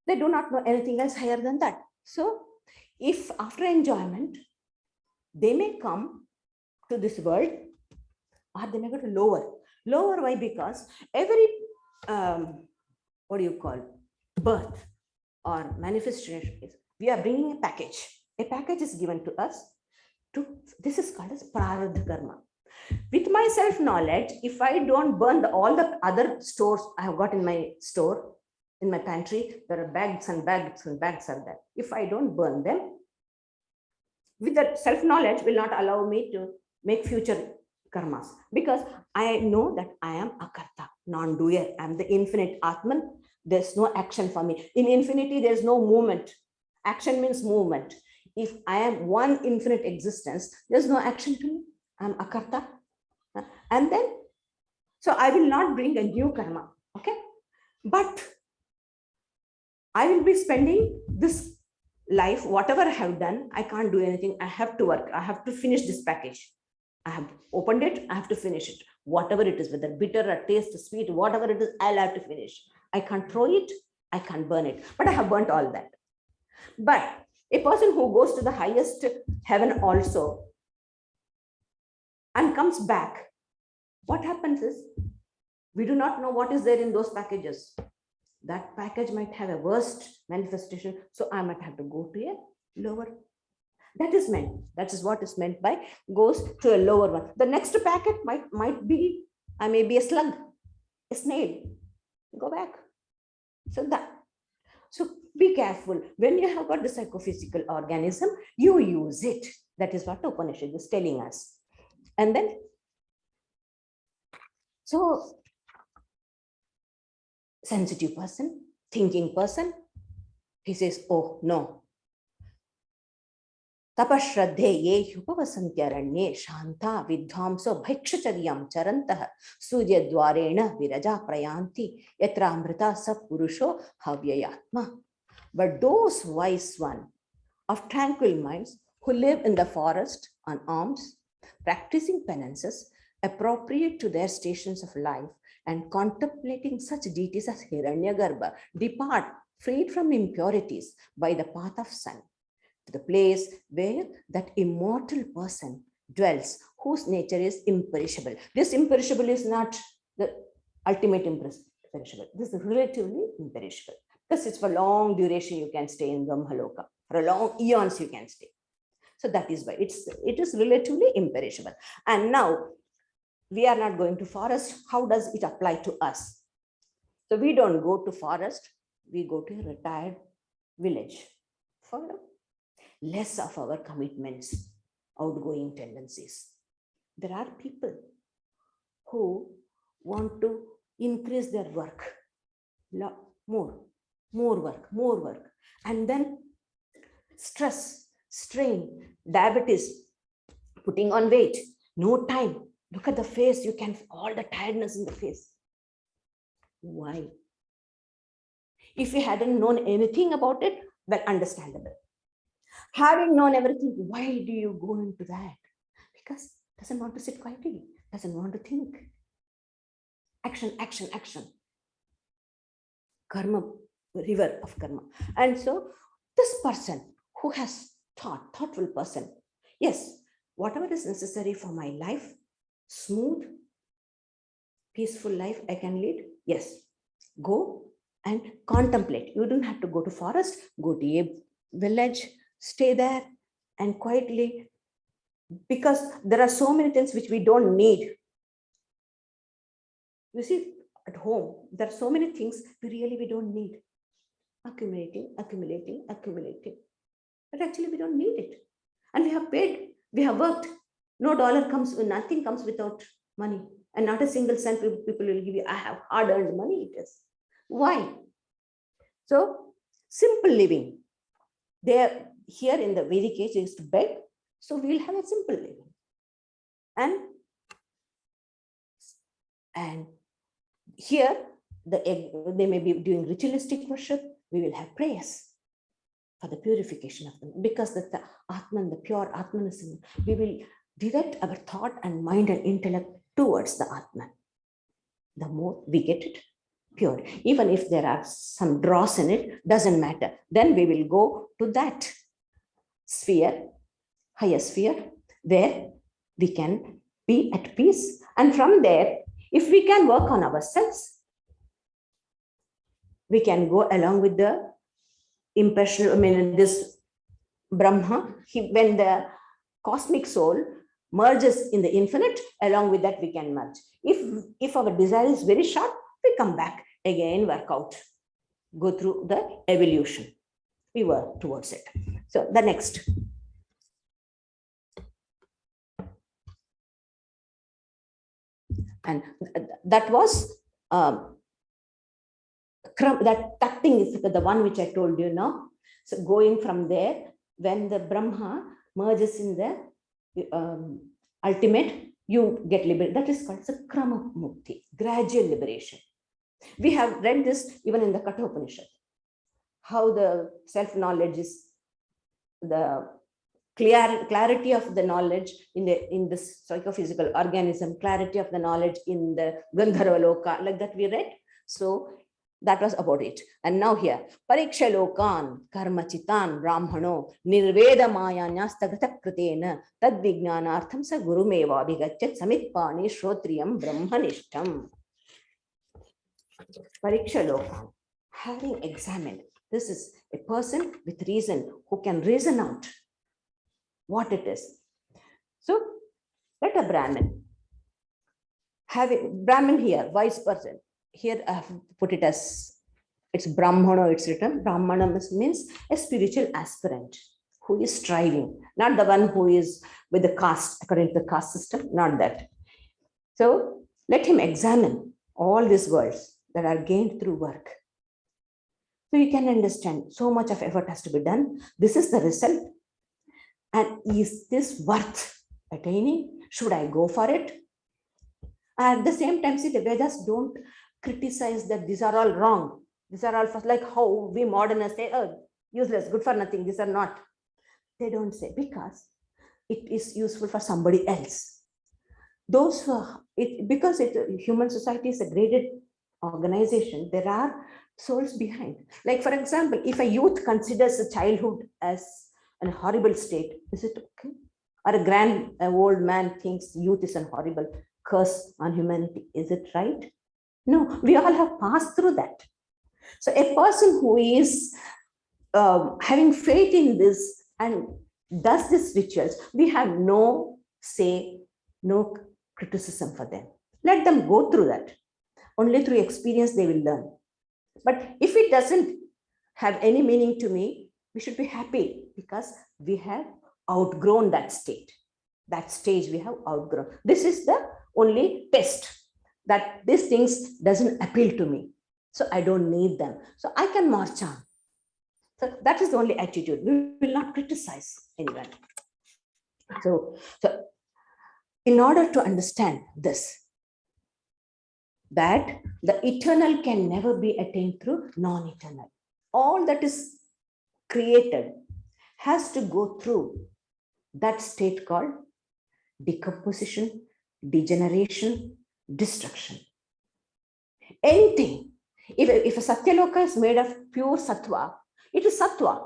they do not know anything else higher than that. So if after enjoyment, they may come to this world, or they may go to lower. Lower, why? Because every what do you call birth or manifestation is, we are bringing a package. A package is given to us. This is called as Pravrajika karma. With my self knowledge, if I don't burn all the other stores I have got in my store, in my pantry, there are bags and bags and bags are there. If I don't burn them, with that self knowledge will not allow me to make future karmas, because I know that I am akarta, non-doer. I am the infinite Atman. There's no action for me. In infinity, there's no movement. Action means movement. If I am one infinite existence, there's no action to me. I'm akarta. And then, so I will not bring a new karma. Okay. But I will be spending this life, whatever I have done, I can't do anything. I have to work. I have to finish this package. I have opened it. I have to finish it. Whatever it is, whether bitter or taste, sweet, whatever it is, I'll have to finish. I can't throw it. I can't burn it. But I have burnt all that. But a person who goes to the highest heaven also and comes back, what happens is we do not know what is there in those packages. That package might have a worst manifestation. So I might have to go to a lower. That is meant. That is what is meant by goes to a lower one. The next packet might be, I may be a slug, a snail. Go back. So be careful. When you have got the psychophysical organism, you use it. That is what Upanishad is telling us. And then, so sensitive person, thinking person, he says, oh no. Tapashraddheye upavasantyaranye shanta vidhamso bhaikshcharyam charantah suryadvarena viraja prayanti yatra amrita sa purusho havyayatma. But those wise one of tranquil minds who live in the forest on alms, practicing penances appropriate to their stations of life and contemplating such deities as Hiranyagarbha, depart freed from impurities by the path of sun to the place where that immortal person dwells, whose nature is imperishable. This imperishable is not the ultimate imperishable. This is relatively imperishable. Because it's for long duration you can stay in Brahmaloka. For a long eons you can stay. So that is why it is relatively imperishable. And now we are not going to forest. How does it apply to us? So we don't go to forest. We go to a retired village for less of our commitments, outgoing tendencies. There are people who want to increase their work, more work, and then stress, strain, diabetes, putting on weight, no time. Look at the face, you can all the tiredness in the face. Why? If you hadn't known anything about it, well, understandable. Having known everything, why do you go into that? Because doesn't want to sit quietly, doesn't want to think. Action. Karma, river of karma. And so this person who has thoughtful person, yes, whatever is necessary for my life, smooth, peaceful life I can lead, yes, go and contemplate. You don't have to go to forest, go to a village, stay there and quietly, because there are so many things which we don't need. You see, at home, there are so many things we don't need. Accumulating. But actually we don't need it. And we have paid, we have worked. No dollar comes, nothing comes without money. And not a single cent people will give you. I have hard-earned money, it is. Why? So, simple living. There, here in the Vedic age, is to beg. So we will have a simple living. And here, they may be doing ritualistic worship. We will have prayers for the purification of them. Because the Atman, the pure Atman is in, we will direct our thought and mind and intellect towards the Atman. The more we get it pure. Even if there are some dross in it, doesn't matter. Then we will go to that sphere, higher sphere, where we can be at peace. And from there, if we can work on ourselves, we can go along with the impression, this Brahma, when the cosmic soul merges in the infinite, along with that we can merge. If our desire is very short, we come back again, work out, go through the evolution. We work towards it. So the next. And that was that thing is the one which I told you now. So going from there, when the Brahma merges in the ultimate, you get liberated. That is called Krama Mukti, gradual liberation. We have read this even in the Katha Upanishad, how the self-knowledge is the clarity of the knowledge in this psychophysical organism, clarity of the knowledge in the Gandharva Loka, like that we read. So that was about it. And now here, Pariksha Lokan, Karmachitan, Brahmano, Nirveda Maya Nyastagata Kritena, Tad Vijnanartham Sa Gurumeva Vigachat Samitpani Shrotriyam Brahmanishtam. Pariksha Lokan, having examined, this is a person with reason who can reason out what it is. So let a Brahmin, having Brahmin here, wise person. Here I have put it as it's Brahmana, it's written. Brahmana means a spiritual aspirant who is striving, not the one who is with the caste, according to the caste system, not that. So let him examine all these words that are gained through work. So you can understand so much of effort has to be done. This is the result. And is this worth attaining? Should I go for it? At the same time, see, the Vedas don't criticize that these are all wrong. These are all first, like how we modernists say, oh, useless, good for nothing. These are not. They don't say, because it is useful for somebody else. Those who because human society is a graded organization, there are souls behind. Like, for example, if a youth considers a childhood as a horrible state, is it okay? Or a old man thinks youth is a horrible curse on humanity, is it right? No, we all have passed through that. So a person who is having faith in this and does these rituals, we have no say, no criticism for them. Let them go through that. Only through experience they will learn. But if it doesn't have any meaning to me, we should be happy because we have outgrown that state. That stage we have outgrown. This is the only test that these things doesn't appeal to me. So I don't need them. So I can march on. So that is the only attitude. We will not criticize anyone. So in order to understand this, that the eternal can never be attained through non-eternal. All that is created has to go through that state called decomposition, degeneration, destruction. Anything, if a Satyaloka is made of pure Sattva, it is Sattva.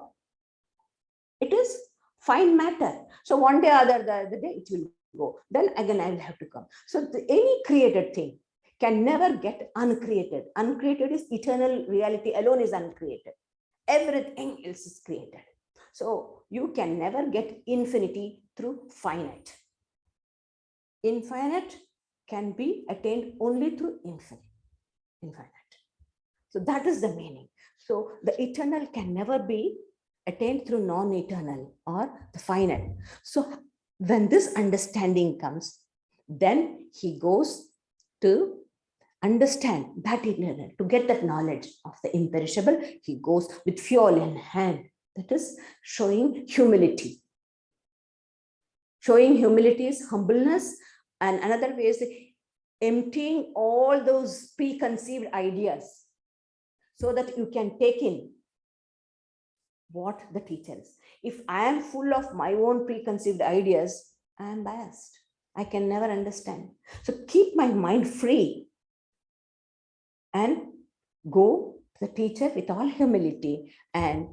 It is fine matter. So one day or the other day it will go. Then again I will have to come. So any created thing can never get uncreated. Uncreated is eternal reality alone is uncreated. Everything else is created. So you can never get infinity through finite. Infinite can be attained only through infinite. So that is the meaning. So the eternal can never be attained through non-eternal or the finite. So when this understanding comes, then he goes to understand that eternal, to get that knowledge of the imperishable. He goes with fuel in hand. That is showing humility. Showing humility is humbleness, and another way is emptying all those preconceived ideas so that you can take in what the teacher is. If I am full of my own preconceived ideas, I am biased. I can never understand. So keep my mind free and go to the teacher with all humility. And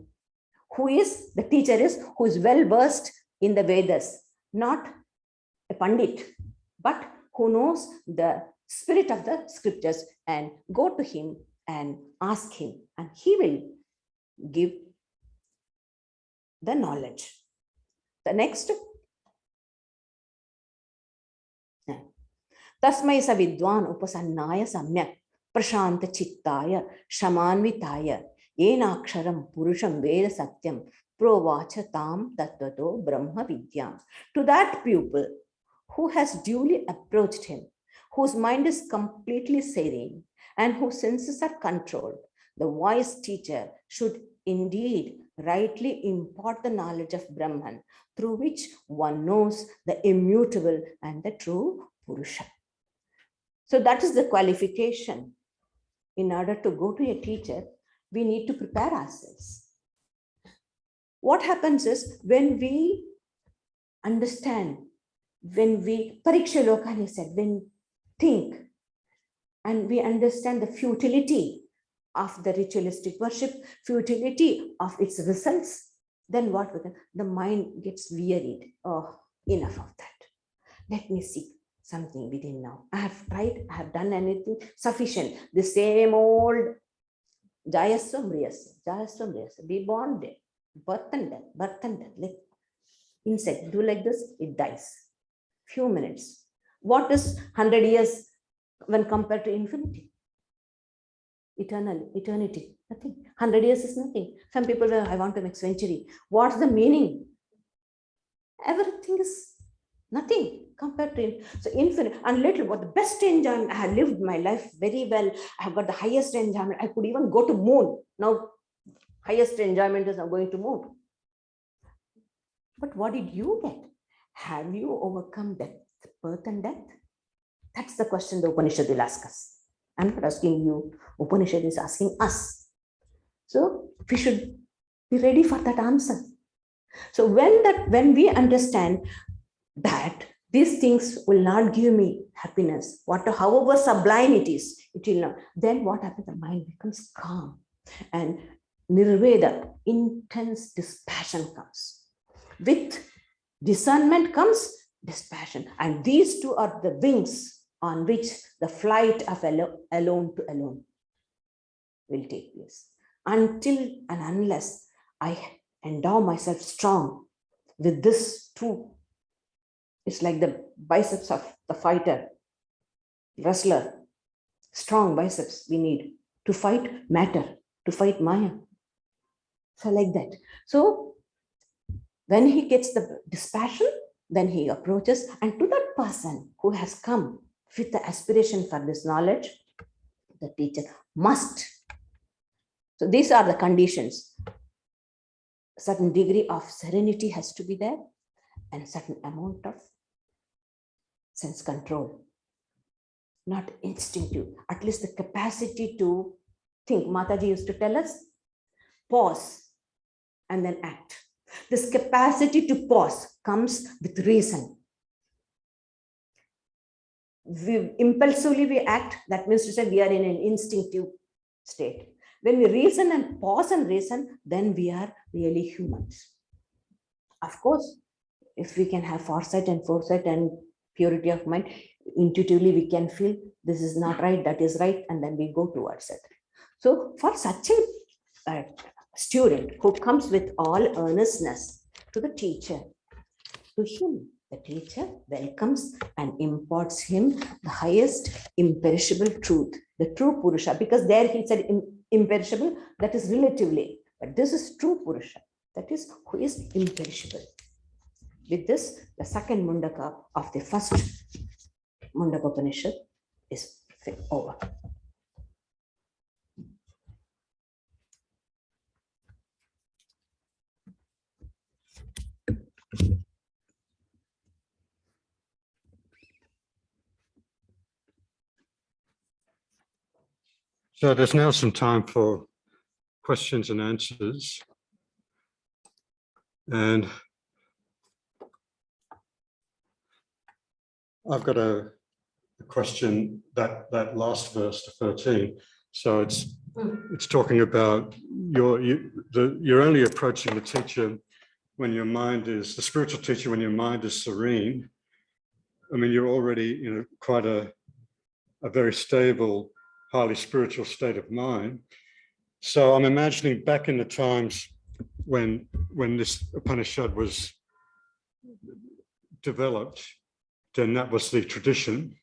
who is the teacher is who is well versed in the Vedas, not a Pandit, but who knows the spirit of the scriptures, and go to him and ask him, and he will give the knowledge. The next, Tasmai sa vidwan upasannaya samyak prashanta chittaya shamanvitaya yenaksharam purusham veda satyam provacha tam tattvato brahma vidyam. To that pupil who has duly approached him, whose mind is completely serene and whose senses are controlled, the wise teacher should indeed rightly impart the knowledge of Brahman, through which one knows the immutable and the true Purusha. So that is the qualification in order to go to a teacher, we need to prepare ourselves. What happens is when we understand, when we, Pariksha Lokani said, when think and we understand the futility of the ritualistic worship, futility of its results, then what will happen? The mind gets wearied. Oh, enough of that. Let me see something within now. I have tried, I have done anything sufficient. The same old Jayasvam Riyasam, be born there, birth and death, birth and death. Like insect, do like this, it dies. Few minutes. What is 100 years when compared to infinity? Eternity, nothing. 100 years is nothing. Some people say, I want to make century. What's the meaning? Everything is nothing compared to it. So infinite and little, what the best enjoyment. I have lived my life very well. I have got the highest enjoyment. I could even go to moon. Now, highest enjoyment is now going to moon. But what did you get? Have you overcome death, birth and death? That's the question the Upanishad will ask us. I'm not asking you. Upanishad is asking us. So we should be ready for that answer. So when we understand that these things will not give me happiness, however sublime it is, it will not. Then what happens? The mind becomes calm, and nirveda, intense dispassion comes. With discernment comes dispassion, and these two are the wings on which the flight of alone to alone will take place. Until and unless I endow myself strong with this two, it's like the biceps of the fighter, wrestler, strong biceps we need to fight matter, to fight Maya. So like that. So when he gets the dispassion, then he approaches, and to that person who has come with the aspiration for this knowledge, the teacher must. So these are the conditions. A certain degree of serenity has to be there, and a certain amount of sense control. Not instinctive, at least the capacity to think. Mataji used to tell us, pause and then act. This capacity to pause comes with reason. Impulsively we act, that means to say we are in an instinctive state. When we reason and pause and reason, then we are really humans. Of course, if we can have foresight and purity of mind, intuitively we can feel this is not right, that is right, and then we go towards it. So for such a student who comes with all earnestness to the teacher, to him, the teacher welcomes and imparts him the highest imperishable truth, the true Purusha, because there he said imperishable, that is relatively, but this is true Purusha, that is who is imperishable. With this, the second Mundaka of the first Mundaka Upanishad is over. So there's now some time for questions and answers. And I've got a question, that last verse, to 13. So it's talking about you're only approaching the teacher when your mind is, the spiritual teacher, when your mind is serene. I mean, you're already in quite a very stable, highly spiritual state of mind. So I'm imagining back in the times when this Upanishad was developed, then that was the tradition.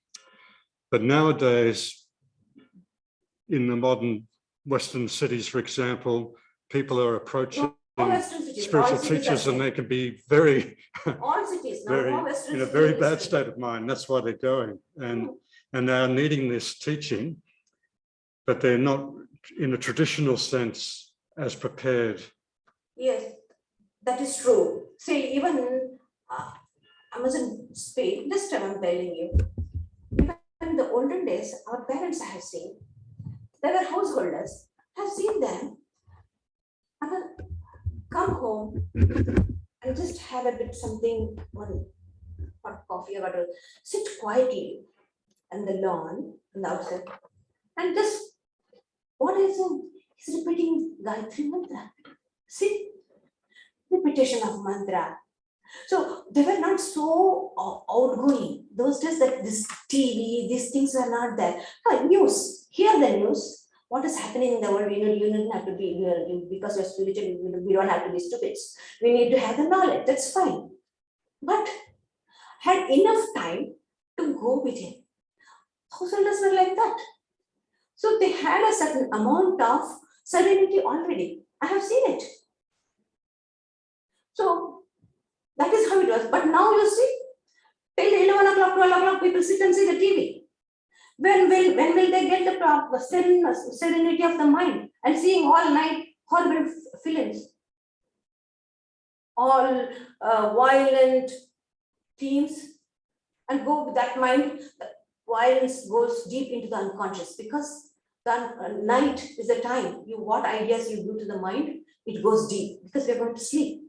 But nowadays, in the modern Western cities, for example, people are approaching spiritual teachers, and they can be very, in a very bad state of mind. That's why they're going, and they are needing this teaching, but they're not, in a traditional sense, as prepared. Yes, that is true. See, even I mustn't speak. This time I'm telling you. Even in the olden days, our parents I have seen, There were householders. I've seen them. I will come home and just have a bit something, one hot coffee or whatever, sit quietly on the lawn, on the outside, and just, what is it? He's repeating Gayatri mantra. See, repetition of mantra. So they were not so outgoing. Those days that this TV, these things were not there. News, hear the news. What is happening in the world? You don't have to be, because you're spiritual, we don't have to be stupid. We need to have the knowledge, that's fine. But had enough time to go with him. Householders were like that. So they had a certain amount of serenity already. I have seen it. So that is how it was. But now you see, till 11 o'clock, 12 o'clock, people sit and see the TV. When will they get the serenity of the mind and seeing all night horrible films, all violent themes, and go with that mind? Violence goes deep into the unconscious, because the night is the time. What ideas you do to the mind, it goes deep, because we are going to sleep.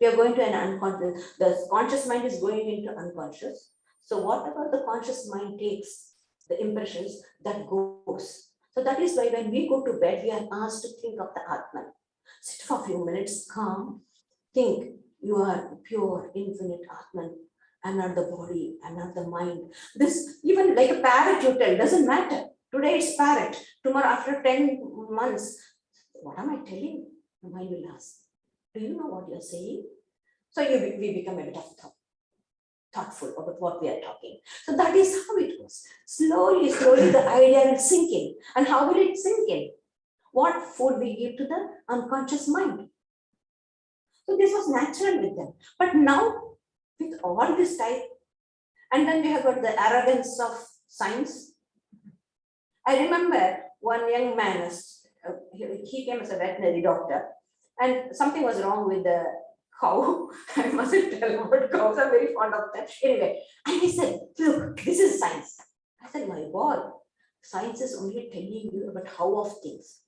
We are going to an unconscious. The conscious mind is going into unconscious. So whatever the conscious mind takes, the impressions, that goes. So that is why when we go to bed, we are asked to think of the Atman. Sit for a few minutes, calm, think. You are pure, infinite Atman. I'm not the body, I'm not the mind. This, even like a parrot you tell, doesn't matter. Today it's parrot. Tomorrow, after 10 months, what am I telling? The mind will ask, do you know what you're saying? So we become a bit of thoughtful about what we are talking. So that is how it goes. Slowly, the idea will sink in. And how will it sink in? What food we give to the unconscious mind. So this was natural with them. But now, with all this type, and then we have got the arrogance of science. I remember one young man, he came as a veterinary doctor, and something was wrong with the cow. I mustn't tell about cows, I'm very fond of them. Anyway, and he said, look, this is science. I said, my God, science is only telling you about how of things,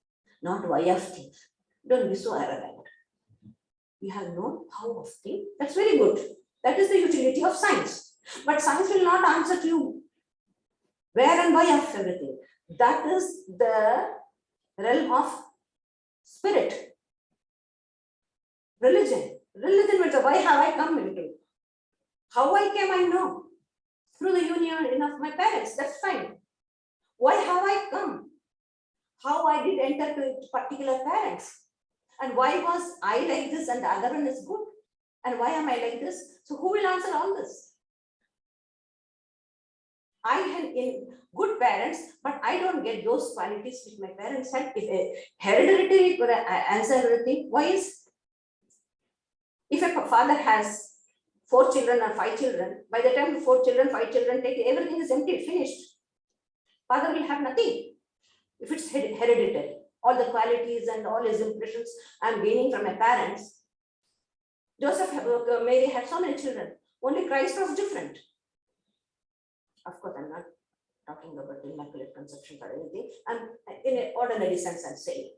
not why of things. Don't be so arrogant. You have known how of things. That's very good. That is the utility of science. But science will not answer to you where and why of everything. That is the realm of spirit. Religion. Religion means why have I come into? How I came, I know. Through the union of my parents, that's fine. Why have I come? How I did enter to particular parents? And why was I like this and the other one is good? And why am I like this? So who will answer all this? I had in good parents, but I don't get those qualities which my parents had. If a hereditary answer everything, why is? If a father has 4 children or 5 children, by the time 4 children, 5 children take, everything is empty, finished. Father will have nothing. If it's hereditary, all the qualities and all his impressions I'm gaining from my parents. Joseph, Mary had so many children. Only Christ was different. Of course, I'm not talking about immaculate conception or anything. I'm in an ordinary sense, I'm saying.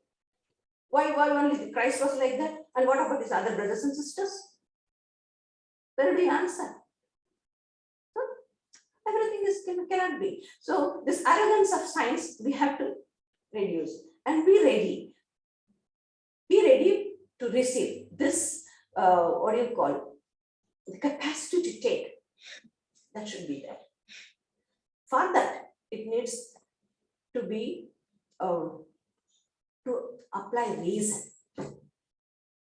Why only Christ was like that? And what about his other brothers and sisters? Where do you answer? So, everything is cannot be. So this arrogance of science, we have to reduce and be ready. Be ready to receive this, what do you call, the capacity to take. That should be there. For that, it needs to be, to apply reason.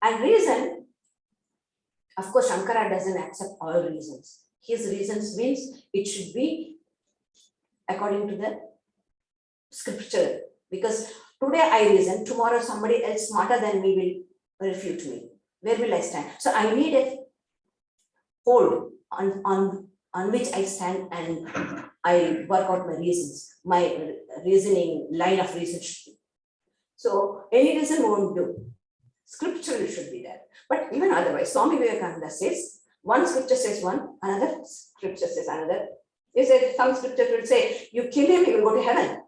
And reason, of course, Shankara doesn't accept all reasons. His reasons means it should be according to the scripture. Because today I reason, tomorrow somebody else smarter than me will refute me. Where will I stand? So I need a hold on which I stand and I work out my reasons. My reasoning, line of reason should be. So any reason won't do. Scripture should be there. But even otherwise, Swami Vivekananda says, one scripture says one, another scripture says another. He said some scripture will say, you kill him, he will go to heaven.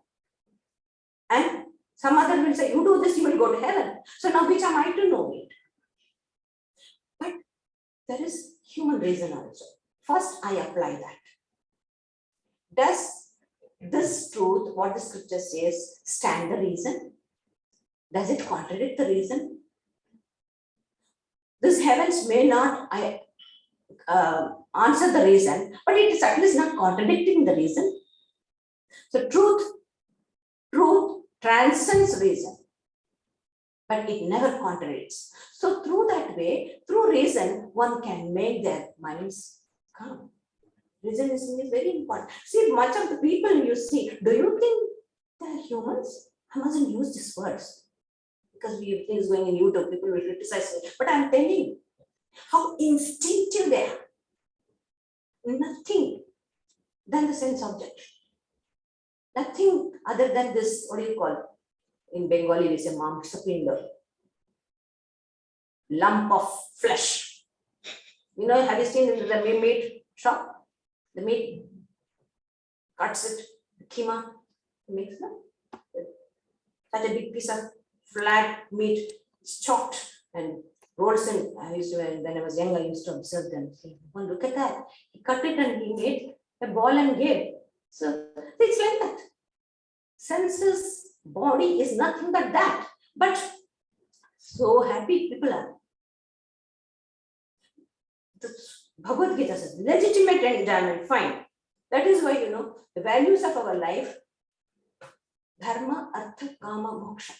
And Some other will say, you do this, you will go to heaven. So now which am I to know it? But there is human reason also. First, I apply that. Does this truth, what the scripture says, stand the reason? Does it contradict the reason? This heavens may not answer the reason, but it is at least not contradicting the reason. So truth transcends reason, but it never contradicts. So through that way, through reason, one can make their minds calm. Reason is very important. See, much of the people you see, do you think they're humans? I mustn't use these words because we have things going in YouTube, people will criticize me. But I'm telling you how instinctive they are. Nothing than the sense object. Nothing other than this, what do you call? In Bengali, we say mamsapinder, lump of flesh. You know, have you seen in the meat shop? The meat cuts it, the keema makes such a big piece of flat meat, it's chopped and rolls in. I used to, when I was young, I used to observe them. Say, well, look at that. He cut it and he made a ball and gave. So it's like that. Senses, body is nothing but that. But so happy people are. The Bhagavad Gita says, legitimate enjoyment, fine. That is why, you know, the values of our life, dharma, artha, kama, moksha.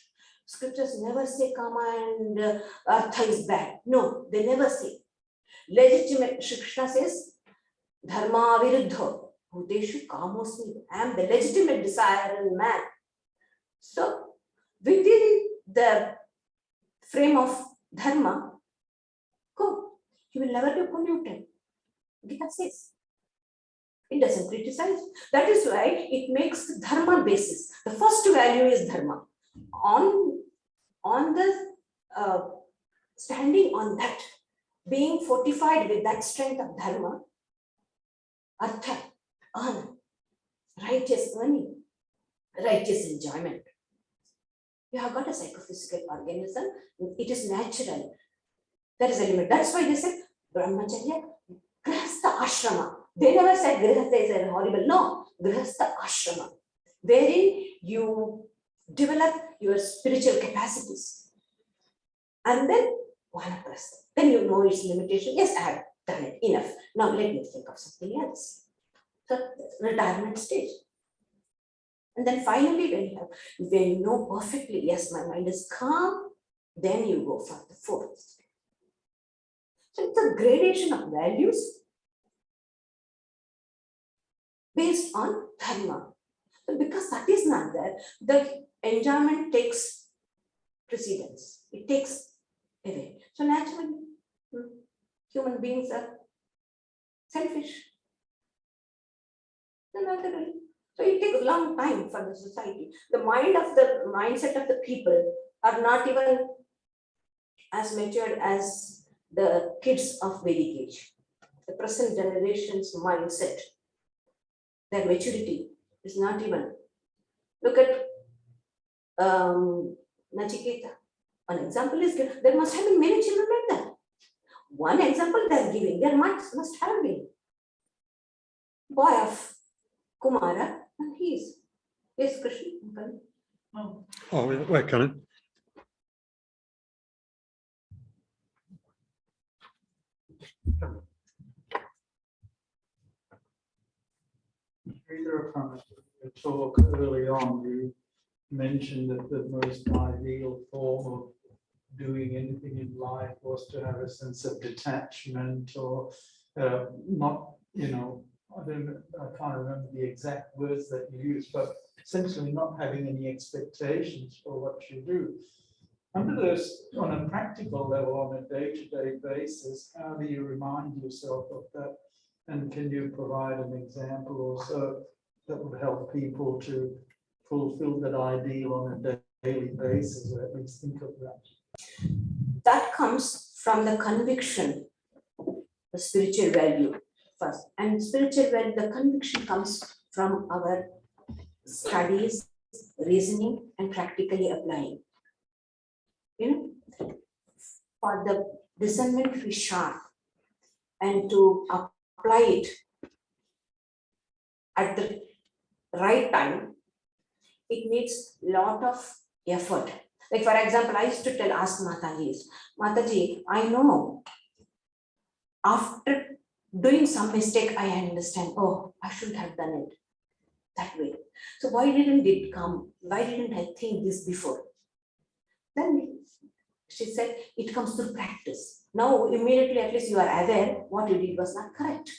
Scriptures never say kama and artha is bad. No, they never say. Legitimate, Krishna says, dharma viruddha, bhuteshu kamosmi. I am the legitimate desire in man. So, within the frame of dharma, go. You will never be polluted. Gita says. It doesn't criticize. That is why it makes the dharma basis. The first value is dharma. On the standing on that, being fortified with that strength of dharma, artha, earn, righteous earning, righteous enjoyment. You have got a psychophysical organism. It is natural. There is a limit. That's why they said brahmacharya, grihastha ashrama. They never said grihastha is horrible. No, grihastha ashrama, wherein you develop your spiritual capacities. And then vanaprastha. Then you know its limitation. Yes, I have done it enough. Now let me think of something else. So retirement stage. And then finally, when you know perfectly, yes, my mind is calm, then you go for the fourth stage. So it's a gradation of values based on dharma. So because that is not there, the enjoyment takes precedence. It takes away. So naturally, human beings are selfish. So it takes a long time for the society. The mindset of the people are not even as matured as the kids of Vedic age. The present generation's mindset, their maturity is not even. Look at Nachiketa. An example is given. There must have been many children like that. One example they are giving, there must have been. Boy of Kumara, and he is. Yes, Krishna. Oh, wait, Karan. Sridharaprana, your talk early on, you mentioned that the most ideal form of doing anything in life was to have a sense of detachment or not, I can't remember the exact words that you used, but essentially not having any expectations for what you do. Under those, on a practical level, on a day-to-day basis, how do you remind yourself of that? And can you provide an example or so that would help people to fulfill that ideal on a daily basis, or at least think of that? That comes from the conviction, the spiritual value first. And spiritual value, the conviction comes from our studies reasoning and practically applying. You know, for the discernment to be sharp and to apply it at the right time, it needs a lot of effort. Like for example, I used to ask Mataji, I know after doing some mistake, I understand, oh, I should have done it that way. So why didn't it come? Why didn't I think this before? Then she said, it comes through practice. Now, immediately, at least you are aware what you did was not correct.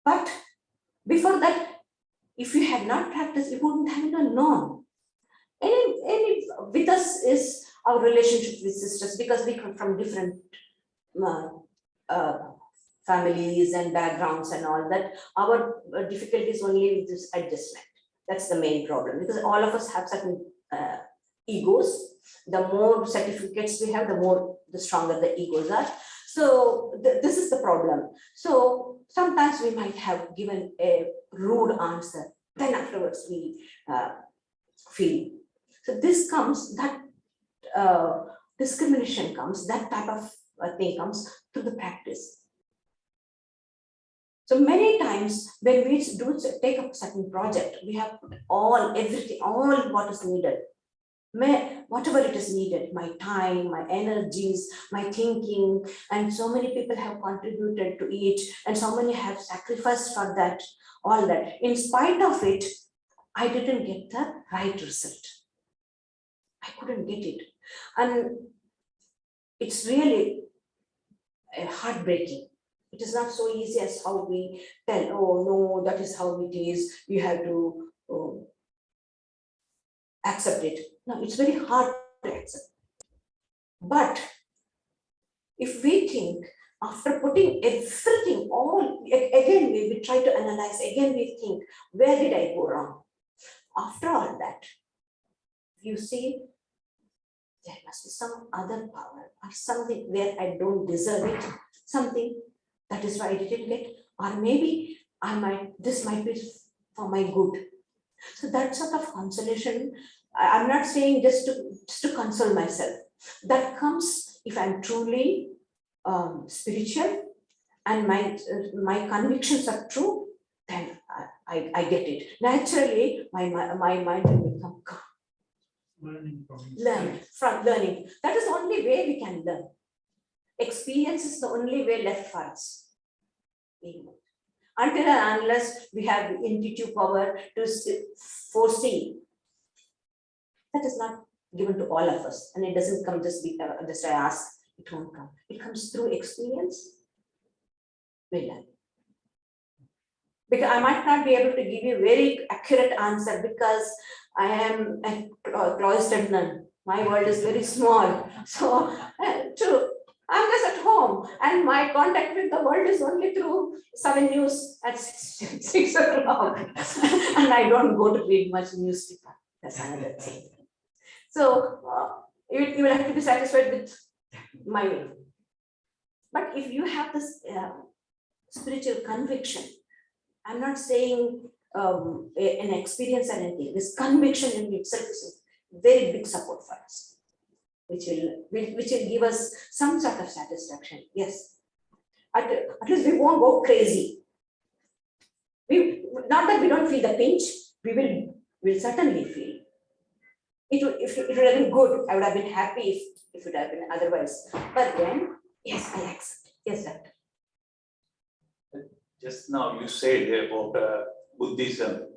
But before that, if you had not practiced, you wouldn't have even known. And with us is our relationship with sisters, because we come from different families and backgrounds and all that. Our difficulties only with this adjustment. That's the main problem, because all of us have certain egos. The more certificates we have, the stronger the egos are. So this is the problem. So sometimes we might have given a rude answer, then afterwards we feel. So this comes, that discrimination comes, that type of thing comes through the practice. So many times when we do take up a certain project, we have put everything, all what is needed. Whatever it is needed, my time, my energies, my thinking, and so many people have contributed to it, and so many have sacrificed for that, all that. In spite of it, I didn't get the right result. I couldn't get it. And it's really heartbreaking. It is not so easy as how we tell, oh no, that is how it is, you have to accept it. No, it's very hard to accept. But if we think, after putting everything, again we try to analyze, again we think, where did I go wrong? After all that, you see, there must be some other power or something where I don't deserve it, something that is why I didn't get, or maybe this might be for my good. So that sort of consolation, I'm not saying just to console myself. That comes if I'm truly spiritual and my convictions are true, then I get it. Naturally, my mind will become calm. Learning from Learning. That is the only way we can learn. Experience is the only way left for us. Until and unless we have intuitive power to foresee, that is not given to all of us, and it doesn't come just I ask, it won't come. It comes through experience. We learn. Because I might not be able to give you a very accurate answer because I am a cloistered nun. My world is very small. So, true. I'm just at home, and my contact with the world is only through 7 News at 6 o'clock. And I don't go to read much newspaper. That's another thing. So you will have to be satisfied with my way. But if you have this spiritual conviction, I'm not saying an experience or anything. This conviction in itself is a very big support for us, which will give us some sort of satisfaction. Yes, at least we won't go crazy. Not that we don't feel the pinch, we'll certainly feel. If it would have been good, I would have been happy if it would have been otherwise. But then, yes, I accept. Yes, doctor. Just now you said about Buddhism,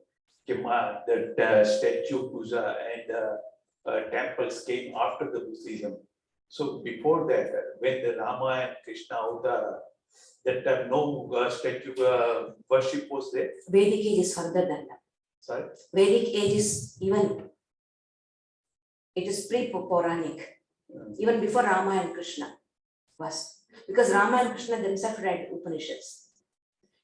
that statue puja and temples came after the Buddhism. So before that, when the Rama and Krishna Avtara, that time no statue worship was there? Vedic age is further than that. Sorry? Vedic age is even, it is pre-Puranic, even before Rama and Krishna was. Because Rama and Krishna themselves read Upanishads.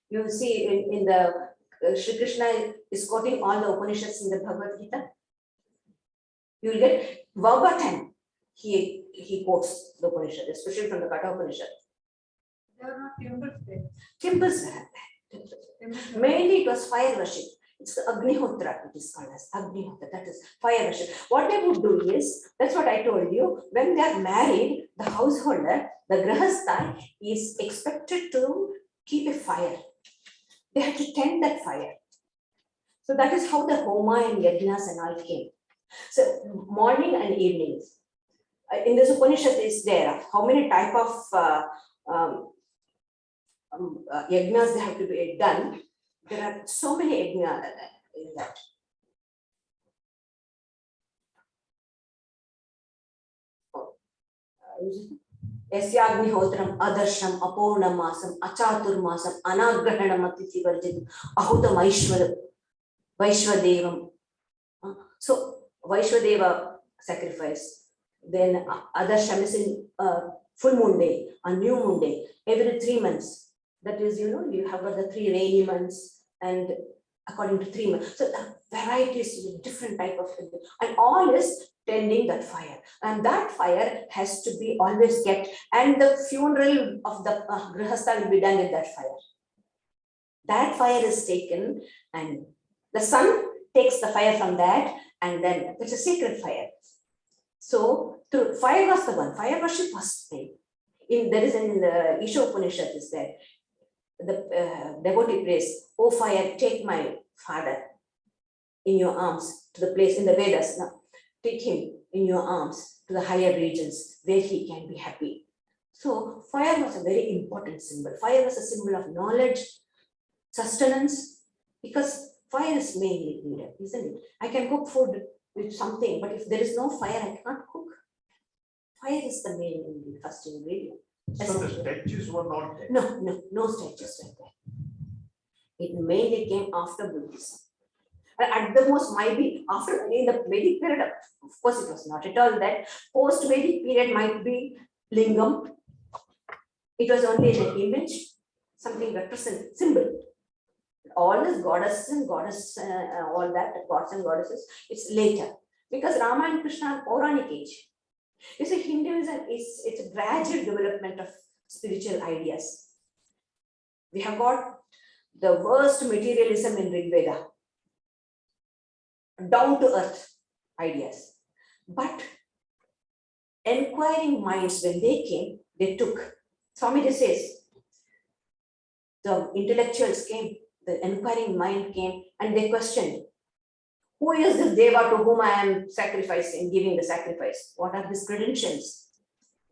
You will see in the Sri Krishna is quoting all the Upanishads in the Bhagavad Gita. You will get verbatim. He quotes the Upanishad, especially from the Katha Upanishad. There are not temples there. Temples were there. Mainly it was fire worship. It's the Agnihotra, it is called as Agnihotra, that is fire worship. What they would do is, that's what I told you, when they are married, the householder, the Grahastha, is expected to keep a fire. They have to tend that fire. So that is how the Homa and Yajnas and all came. So morning and evenings. In this Upanishad is there, how many type of yajnas they have to be done. There are so many yajnas in that. Yasyagnihodram adarsham apurnamasam achaturmasam anagrahanam atithi varjit ahutam Vaishwadevam. So Vaishwadeva sacrifice. Then Adarsham is in full moon day, a new moon day, every 3 months. That is, you have got the 3 rainy months and according to 3 months. So the varieties, different type of, and all is tending that fire. And that fire has to be always kept. And the funeral of the Grihastha will be done with that fire. That fire is taken and the sun takes the fire from that, and then it's a sacred fire. So fire was the one, fire worship was made. There is in the Isha Upanishad is there. The devotee prays, "Oh fire, take my father in your arms to the place in the Vedas. Now, take him in your arms to the higher regions where he can be happy." So fire was a very important symbol. Fire was a symbol of knowledge, sustenance, because fire is mainly needed, isn't it? I can cook food with something, but if there is no fire, I cannot cook. Fire is the main ingredient, first ingredient. So the statues were not there? No statues were there. It mainly came after Buddhism. At the most, might be after in the Vedic period, of course, it was not at all that. Post-Vedic period might be lingam. It was only an image, something represent symbol. All this goddess and goddess, all that, gods and goddesses, it's later. Because Rama and Krishna are Puranic age. You see, Hinduism it's a gradual development of spiritual ideas. We have got the worst materialism in Rig Veda, down to earth ideas. But inquiring minds, when they came, they took. Swamiji says, the intellectuals came, the inquiring mind came, and they questioned, who is this Deva to whom I am sacrificing, giving the sacrifice? What are his credentials?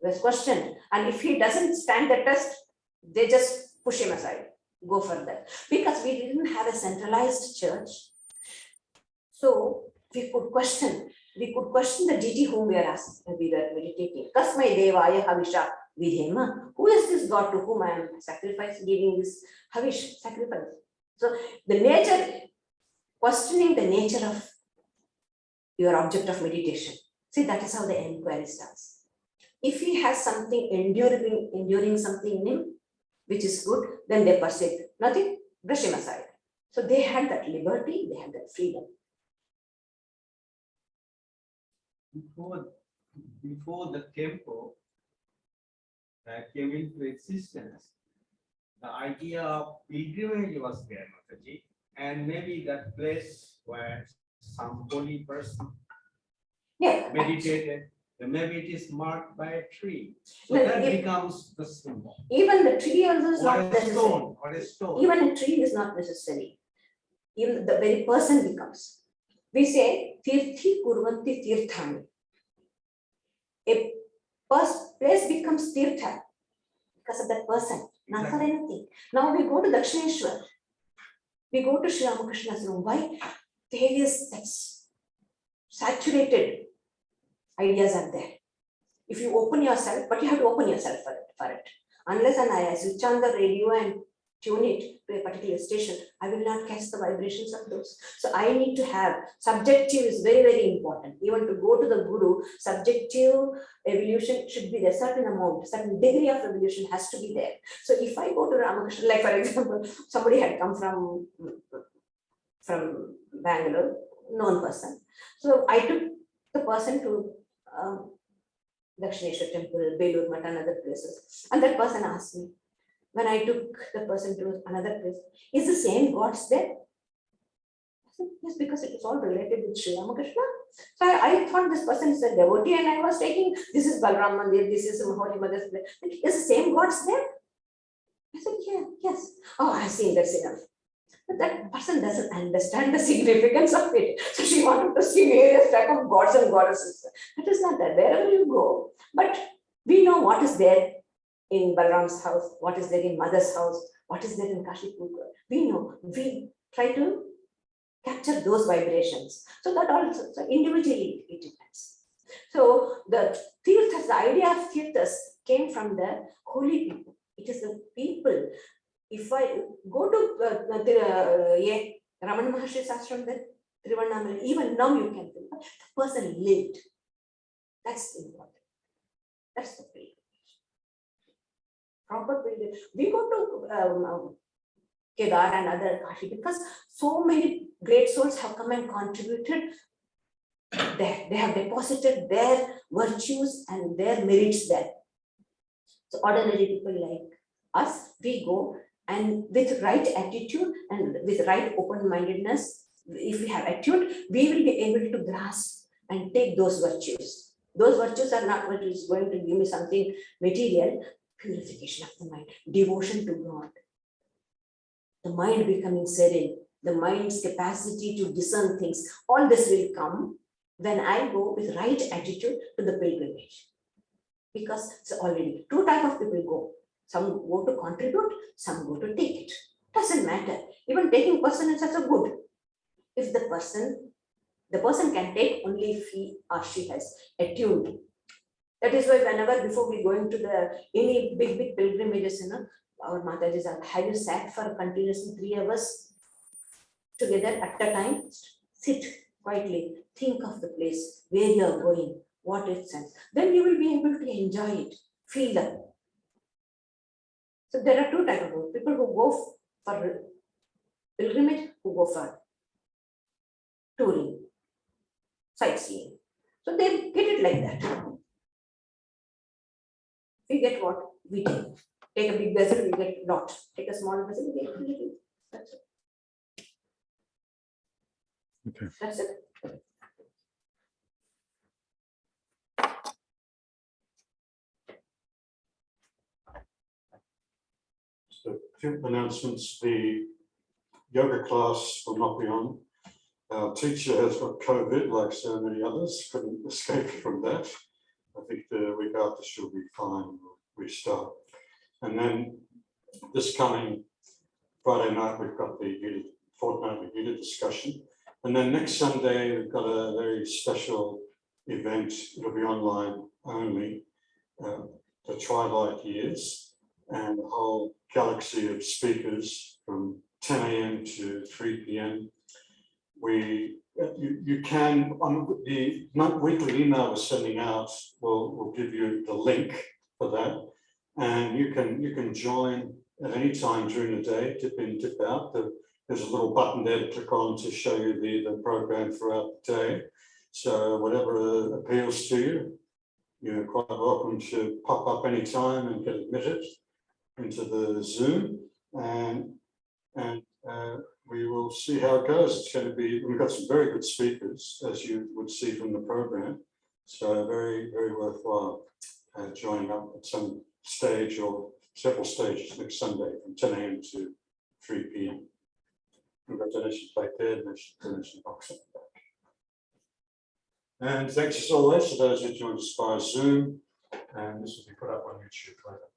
Was questioned. And if he doesn't stand the test, they just push him aside, go further. Because we didn't have a centralized church. So we could question the deity whom we were meditating. Kasmai Devaya Havisha Vidhema. Who is this God to whom I am sacrificing, giving this Havish sacrifice? So the nature, questioning the nature of your object of meditation. See, that is how the inquiry starts. If he has something enduring something in him, which is good, then they perceive nothing, brush him aside. So they had that liberty, they had that freedom. Before the temple came into existence, the idea of pilgrimage was there, Mataji, and maybe that place where some holy person meditated, and maybe it is marked by a tree. So that becomes the symbol. Even the tree also is not necessary. Or a stone. Even a tree is not necessary. Even the very person becomes. We say, Tirthi Kurvanti Tirthani. A place becomes Tirtha because of that person, not for anything. Now we go to Dakshineshwar. We go to Sri Ramakrishna's room. Why? There is that saturated ideas are there. If you open yourself, but you have to open yourself for it. Unless and I switch on the radio and tune it to a particular station, I will not catch the vibrations of those. So I need to have, subjective is very, very important. Even to go to the Guru, subjective evolution should be there, certain amount, certain degree of evolution has to be there. So if I go to Ramakrishna, like for example, somebody had come from Bangalore, known person. So I took the person to Dakshineshwar temple, Belur Math, and other places. And that person asked me, when I took the person to another place, is the same gods there? said, yes, because it is all related with Sri Ramakrishna. So I thought this person is a devotee, and I was taking, this is Balram Mandir, this is Holy Mother's place. Is the same gods there? I said, yeah, yes. Oh, I've seen that's enough. But that person doesn't understand the significance of it. So she wanted to see various type of gods and goddesses. That is not that. Wherever you go, but we know what is there in Balram's house, what is there in Mother's house, what is there in Kashipur. We know. We try to capture those vibrations. So that also, so individually it depends. So the tirthas, the idea of tirthas came from the holy people. It is the people. If I go to Ramana Maharshi's ashram, then Trivandamala, even now you can think, the person lived. That's important. That's the pilgrimage. Proper pilgrimage. We go to Kedar and other Kashi because so many great souls have come and contributed there. They have deposited their virtues and their merits there. So ordinary people like us, we go and with right attitude and with right open-mindedness, if we have attitude, we will be able to grasp and take those virtues. Those virtues are not what is going to give me something material. Purification of the mind, devotion to God, the mind becoming serene, the mind's capacity to discern things. All this will come when I go with right attitude to the pilgrimage. Because it's already two types of people go. Some go to contribute, some go to take it. Doesn't matter. Even taking person is also good. If the person can take only if he or she has attuned. That is why whenever before we go into any big pilgrimages, our Matajis are, have you sat for continuously 3 hours together at a time? Sit quietly, think of the place, where you are going, what it says. Then you will be able to enjoy it, feel them. So there are two types of people who go for pilgrimage, who go for touring, sightseeing. So they get it like that. We get what we take. Take a big vessel, we get lot. Take a small vessel, we get little. That's it. Okay. That's it. So, a few announcements. The yoga class will not be on. Our teacher has got COVID, like so many others, couldn't escape from that. I think the week after she'll be fine, we'll restart. And then this coming Friday night, we've got the fortnightly Gita discussion. And then next Sunday, we've got a very special event. It'll be online only, the Twilight Years, and a whole galaxy of speakers from 10 a.m. to 3 p.m. You can, on the weekly email we're sending out, we'll give you the link for that. And you can join at any time during the day, dip in, dip out. There's a little button there to click on to show you the program throughout the day. So whatever appeals to you, you're quite welcome to pop up anytime and get admitted into the Zoom. And we will see how it goes. It's going to be, we've got some very good speakers, as you would see from the program. So very, very worthwhile joining up at some stage or several stages next Sunday from 10 a.m. to 3 p.m. We've got donation plate there, donation box at the back. And thanks as always to those who joined us via Zoom. And this will be put up on YouTube later.